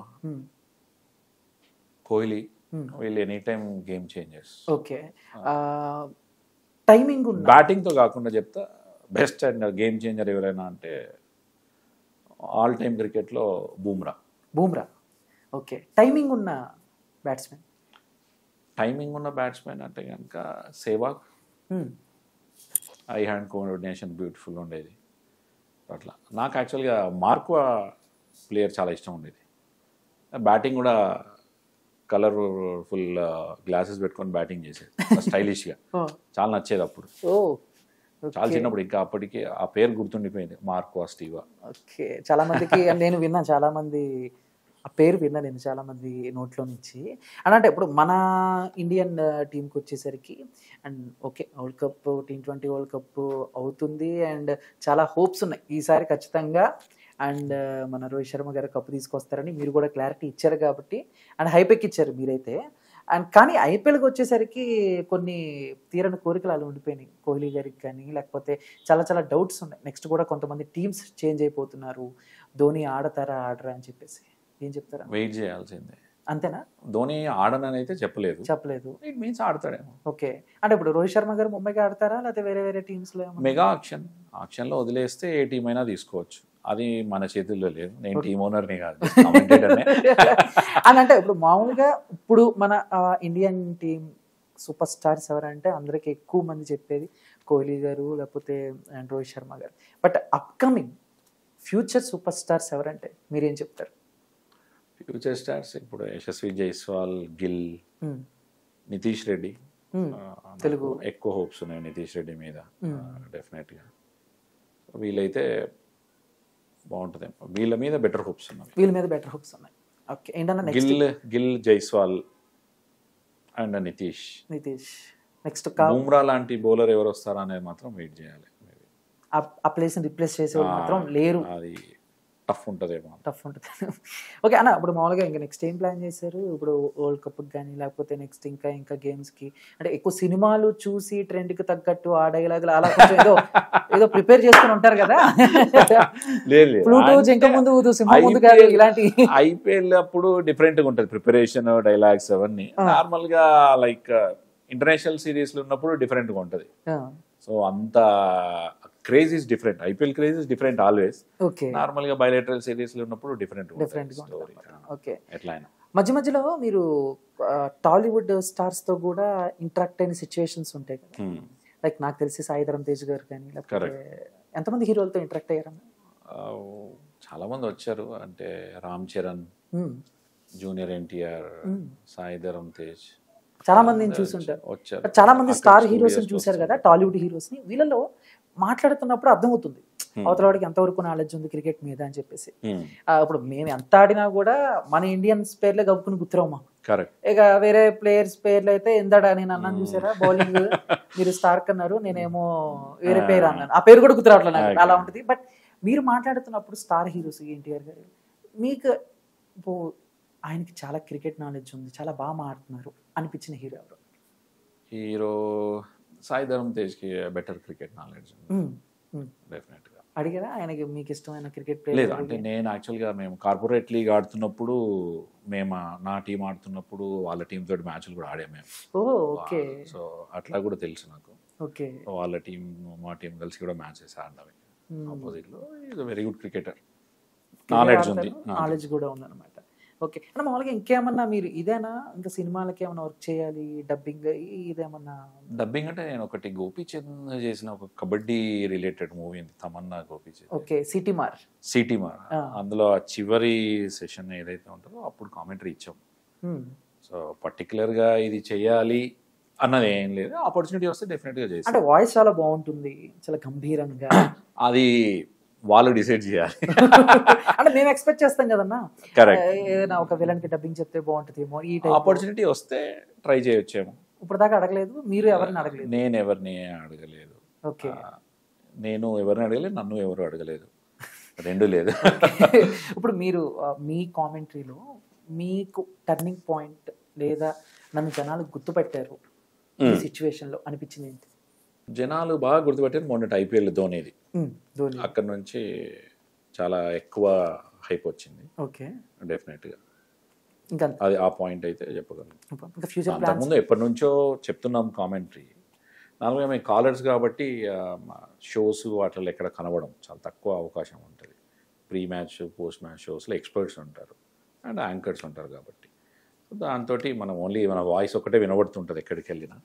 కోహ్లీ, వీళ్ళు any time game changers. Okay, timing బ్యాటింగ్తో కాకుండా చెప్తా బెస్ట్ అండ్ గేమ్ చేంజర్ ఎవరైనా అంటే ఆల్ టైమ్ క్రికెట్లో బూమ్రా. ఓకే, టైమింగ్ ఉన్న బ్యాట్స్మెన్? టైమింగ్ ఉన్న బ్యాట్స్మెన్ అంటే కనుక Sehwag. I hand coordination beautiful ఉండేది అట్లా. నాకు యాక్చువల్గా మార్క్వా ప్లేయర్ చాలా ఇష్టం ఉండేది. బ్యాటింగ్ కూడా కలర్ఫుల్ గ్లాసెస్ పెట్టుకొని బ్యాటింగ్ చేసేది స్టైలిష్గా, చాలా నచ్చేది అప్పుడు. చాలా చిన్నప్పుడు, ఇంకా అప్పటికి ఆ పేరు గుర్తుండిపోయింది, మార్క్వా స్టీవా. ఓకే, చాలా మందికి నేను విన్నా, చాలా మంది ఆ పేరు విన్నా నేను చాలా మంది నోట్లో నుంచి. అంటే ఇప్పుడు మన ఇండియన్ టీంకి వచ్చేసరికి and okay world cup T20 world cup అవుతుంది అండ్ చాలా హోప్స్ ఉన్నాయి ఈసారి ఖచ్చితంగా. అండ్ మన రోహిత్ శర్మ గారు కప్పు తీసుకొస్తారని మీరు కూడా క్లారిటీ ఇచ్చారు కాబట్టి అండ్ హైపెక్ ఇచ్చారు మీరైతే. అండ్ కానీ ఐపీఎల్కి వచ్చేసరికి కొన్ని తీరని కోరికలు అలా ఉండిపోయినాయి కోహ్లీ గారికి కానీ, లేకపోతే చాలా చాలా డౌట్స్ ఉన్నాయి. నెక్స్ట్ కూడా కొంతమంది టీమ్స్ చేంజ్ అయిపోతున్నారు, ధోని ఆడతారా ఆడరా అని చెప్పేసి. ఏం చెప్తారా? వెయిట్ చేయాల్సిందే. అంతేనా? ధోని ఆడనని అయితే చెప్పలేదు. It means ఆడతాడేమో. ఓకే, అంటే ఇప్పుడు రోహిత్ శర్మ గారు ముంబైకి ఆడతారా లేకపోతే వేరే వేరే టీమ్స్లో? మెగా ఆక్షన్లో వదిలేస్తే ఏ టీం అయినా తీసుకోవచ్చు, అది మన చేతుల్లో లేదు. నేను టీమ్ ఓనర్ని కాదు, అని అంటే ఇప్పుడు మామూలుగా ఇప్పుడు మన ఇండియన్ టీం సూపర్ స్టార్స్ ఎవరంటే అందరికి ఎక్కువ మంది చెప్పేది కోహ్లీ గారు లేకపోతే రోహిత్ శర్మ గారు. But upcoming future super stars ఎవరంటే మీరేం చెప్తారు? ఫ్యూచర్ స్టార్స్ ఇప్పుడు యశస్వి జైస్వాల్, గిల్, నితీష్ రెడ్డి. తెలుగు ఎక్కువ హోప్స్ ఉన్నాయి నితీష్ రెడ్డి మీద డెఫినెట్గా. వీళ్ళైతే బాగుంటుంది, వీళ్ళ మీద బెటర్ హోప్స్ ఉన్నాయి. ఓకే, ఏంటన్నా గిల్, జైస్వాల్ అండ్ నితీష్. నెక్స్ట్ బుమ్రా లాంటి బౌలర్ ఎవరు వస్తారా అనేది మాత్రం వెయిట్ చేయాలి. ఆ ప్లేస్ రిప్లేస్ చేసే మాత్రం లేరు, అది టఫ్ ఉంటుంది. ఓకే అన్న, ఇప్పుడు మామూలుగా ఇంకా నెక్స్ట్ ఏం ప్లాన్ చేశారు? ఇప్పుడు వరల్డ్ కప్కి కానీ లేకపోతే నెక్స్ట్ ఇంకా గేమ్స్కి అంటే ఎక్కువ సినిమాలు చూసి ట్రెండ్కి తగ్గట్టు ఆ డైలాగులు అలా ఏదో ప్రిపేర్ చేసుకుని ఉంటారు కదా, ఇలాంటి ఐపీఎల్ అప్పుడు డిఫరెంట్గా ఉంటుంది ప్రిపరేషన్, డైలాగ్స్ అవన్నీ. నార్మల్గా లైక్ ఇంటర్నేషనల్ సిరీస్లో ఉన్నప్పుడు డిఫరెంట్గా ఉంటుంది. సో అంత craze is different, IPL craze is different always. Normal గా బైలేటరల్ సిరీస్ లో ఉన్నప్పుడు డిఫరెంట్. ఓకే, ఎట్లయినా మధ్యలో మీరు టాలీవుడ్ స్టార్స్ తో కూడా ఇంటరాక్ట్ అయిన సిచ్యువేషన్స్ ఉంటాయి కదా, లైక్ నాకు తెలిసి సాయిధరం తేజ్ గారు కానీ లేకపోతే ఎంతమంది హీరోలతో ఇంటరాక్ట్ అయ్యారన్న? చాలా మంది వచ్చారు, అంటే రామ్ చరణ్, జూనియర్ ఎన్టీఆర్, సాయిధరం తేజ్, చాలా మందిని చూసుంటారు. చాలా మంది స్టార్ హీరోస్ చూసారు కదా, టాలీవుడ్ హీరోస్ ని. వీళ్ళలో మాట్లాడుతున్నప్పుడు అర్థమవుతుంది అవతల వాడికి ఎంతవరకు నాలెడ్జ్ ఉంది క్రికెట్ మీద అని చెప్పేసి. ఇప్పుడు మేము ఎంత ఆడినా కూడా మన ఇండియన్స్ పేర్లే గబ్బుని గుర్తురావు. ఇక వేరే ప్లేయర్స్ పేర్లు అయితే ఎందాడా నేను అన్నాను చూసారా, బౌలింగ్ మీరు స్టార్క్ అన్నారు, నేనేమో వేరే పేరు అన్నాను, ఆ పేరు కూడా గుర్తురావట్లేదు, అలా ఉంటుంది. బట్ మీరు మాట్లాడుతున్నప్పుడు స్టార్ హీరోస్ ఎన్టీఆర్ గారు, మీకు ఆయనకి చాలా క్రికెట్ నాలెడ్జ్ ఉంది, చాలా బాగా మాట్లాడుతున్నారు అనిపించిన హీరో ఎవరు? హీరో సాయిధరం తేజ్కి బెటర్ క్రికెట్ నాలెడ్జ్ డెఫినెట్ గా. అడిగారా ఆయనకి మీకు ఇష్టమైన క్రికెట్ ప్లేయర్? లేదు, అంటే నేను యాక్చువల్గా మేము కార్పొరేట్ లీగ్ ఆడుతున్నప్పుడు, మేము నా టీం ఆడుతున్నప్పుడు వాళ్ళ టీం తోటి మ్యాచ్లు కూడా ఆడాము మేము. ఓకే, సో అట్లా కూడా తెలుసు నాకు. ఓకే, వాళ్ళ టీం మా టీం కలిసి కూడా మ్యాచెస్ ఆడినవి ఆపోజిట్ లో. Is very good cricketer, knowledge కూడా ఉందన్నమాట. ఓకే, అంటే మామూలుగా ఇంకేమన్నా మీరు ఇదేనా ఇంకా సినిమాలకి ఏమైనా వర్క్ చేయాలి, డబ్బింగ్ ఇదేమన్నా? డబ్బింగ్ అంటే నేను ఒకటి గోపీచంద్ చేసిన ఒక కబడ్డీ రిలేటెడ్ మూవీ ఉంది, తమన్నా గోపీచంద్. ఓకే, సిటీమార్. అందులో ఆ చివరి సెషన్ ఏదైతే ఉంటుందో అప్పుడు కామెంటరీ ఇచ్చాం. సో పర్టికులర్గా ఇది చెయ్యాలి అన్నది ఏం లేదు. ఆపర్చునిటీ వస్తే డెఫినెట్గా చేస్తాను. అంటే వాయిస్ చాలా బాగుంటుంది, చాలా గంభీరంగా. అది వాళ్ళు డిసైడ్ చేయాలి. అంటే మేము ఎక్స్పెక్ట్ చేస్తాం కదన్నా, కరెక్ట్. ఏదైనా ఒక విలన్ కి డబ్బింగ్ చెప్తే బాగుంటుందేమో ఈ టైప్. ఆపర్చునిటీ వస్తే ట్రై చేయొచ్చేమో. ఇప్పుడు దాకా అడగలేదు, మీరు ఎవరిని అడగలేదు? నేను ఎవరిని అడగలేదు. ఓకే. నేను ఎవరిని అడగలేదు, నన్ను ఎవరు అడగలేదు, రెండు లేదు. ఇప్పుడు మీరు మీ కామెంటరీలో మీకు టర్నింగ్ పాయింట్ లేదా నన్ను జనాలు గుర్తుపెట్టారు ఈ సిచ్యువేషన్ లో అనిపించింది ఏంటి? జనాలు బాగా గుర్తుపెట్టారు మొన్నటి ఐపీఎల్ ధోనిది. అక్కడ నుంచి చాలా ఎక్కువ హైప్ వచ్చింది. ఓకే. డెఫినెట్గా ఇంకా అది ఆ పాయింట్ అయితే చెప్పగలను. ఫ్యూచర్ అంతకుముందు ఎప్పటి నుంచో చెప్తున్నాం కామెంటరీ. నార్మల్గా మేము కాలర్స్ కాబట్టి షోస్ వాటిలో ఎక్కడ కనబడం చాలా తక్కువ అవకాశం ఉంటుంది. ప్రీ మ్యాచ్ పోస్ట్ మ్యాచ్ షోస్లో ఎక్స్పర్ట్స్ ఉంటారు అండ్ యాంకర్స్ ఉంటారు కాబట్టి దాంతో మనం ఓన్లీ మన వాయిస్ ఒకటే వినబడుతుంటుంది ఎక్కడికి వెళ్ళినా.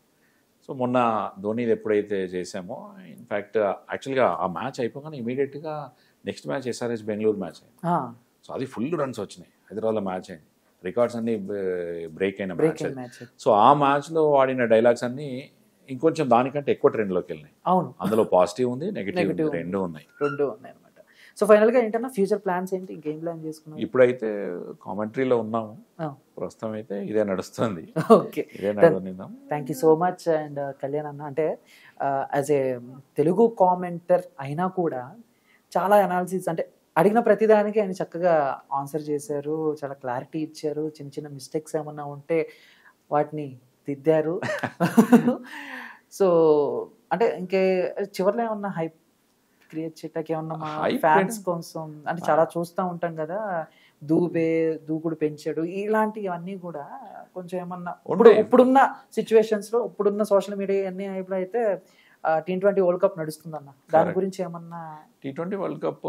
సో మొన్న ధోనిది ఎప్పుడైతే చేసామో, ఇన్ఫ్యాక్ట్ యాక్చువల్గా ఆ మ్యాచ్ అయిపోగానే ఇమీడియట్గా next match SRH Bengaluru match అయింది. సో అది ఫుల్ రన్స్ వచ్చినాయి, హైదరాబాద్లో మ్యాచ్ అయింది, రికార్డ్స్ అన్ని బ్రేక్ అయిన మ్యాచ్. సో ఆ మ్యాచ్లో వాడిన డైలాగ్స్ అన్ని ఇంకొంచెం దానికంటే ఎక్కువ ట్రెండ్లోకి వెళ్ళినాయి. అవును, అందులో పాజిటివ్ ఉంది, నెగిటివ్ రెండు ఉన్నాయి అనమాట. సో ఫైనల్గా ఏంటన్నా ఫ్యూచర్ ప్లాన్స్ ఏంటి, ఇంకేం ప్లాన్ చేసుకున్నాం? ఇప్పుడైతే కామెంటరీలో ఉన్నాము, ప్రస్తుతం అయితే ఇదే నడుస్తుంది. ఓకే, ఇదే నడునిద్దాం. Thank you so much. And Kalyan అన్న, అంటే యాజ్ ఏ తెలుగు కామెంటర్ అయినా కూడా చాలా అనాలిసిస్, అంటే అడిగిన ప్రతిదానికి ఆయన చక్కగా ఆన్సర్ చేశారు, చాలా క్లారిటీ ఇచ్చారు. చిన్న చిన్న మిస్టేక్స్ ఏమన్నా ఉంటే వాటిని దిద్దారు. సో అంటే ఇంకే చివరిలో ఏమన్నా హైప్ క్రియేట్ చేయటానికి ఏమన్నా మా ఫ్యాన్స్ కోసం, అంటే చాలా చూస్తూ ఉంటాం కదా, దూకుడు పెంచాడు ఇలాంటివన్నీ కూడా కొంచెం ఏమన్నా ఇప్పుడున్న సిచ్యువేషన్స్ లో, ఇప్పుడున్న సోషల్ మీడియా అన్ని అయితే T20 వరల్డ్ కప్ నడుస్తుందన్న, దాని గురించి ఏమన్నా? T20 వరల్డ్ కప్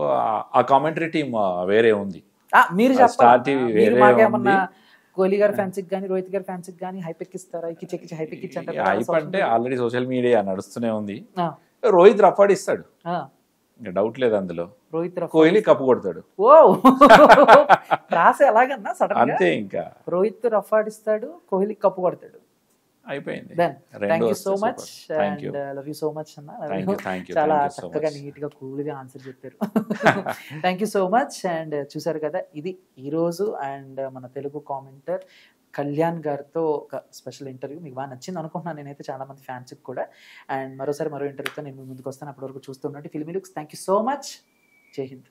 ఆ కామెంటరీ టీమ్ వేరే ఉంది, మీరు చెప్పాలి. కోహ్లీ గారి ఫ్యాన్స్ కానీ రోహిత్ గారి ఫ్యాన్స్ కానీ హైప్ ఎక్కిస్తారా? ఎక్కించి హైప్ ఎక్కించంటే హైప్ అంటే ఆల్రెడీ సోషల్ మీడియా నడుస్తూనే ఉంది. రోహిత్ రఫాడిస్తాడు, ఇంకా డౌట్ లేదు అందులో. కోహ్లీ కప్పు కొడతాడు. ఓ రాసే ఎలాగన్నా సడన్ అంతే, ఇంకా రోహిత్ రఫాడిస్తాడు, కోహ్లీ కప్పు కొడతాడు, అయిపోయింది. Thank you so much and love you so much అన్న. చాలా చక్కగా నీట్ గా కూల్ గా ఆన్సర్ చెప్పారు. Thank you so much. And చూసారు కదా, ఇది ఈరోజు అండ్ మన తెలుగు కామెంటర్ కళ్యాణ్ గారితో ఒక స్పెషల్ ఇంటర్వ్యూ. మీకు బాగా నచ్చింది అనుకుంటున్నాను నేనైతే, చాలా మంది ఫ్యాన్స్కి కూడా. అండ్ మరో ఇంటర్వ్యూతో నేను ముందుకు వస్తాను. అప్పటి వరకు చూస్తున్నట్టు filmy looks. Thank you so much. జై హింద్.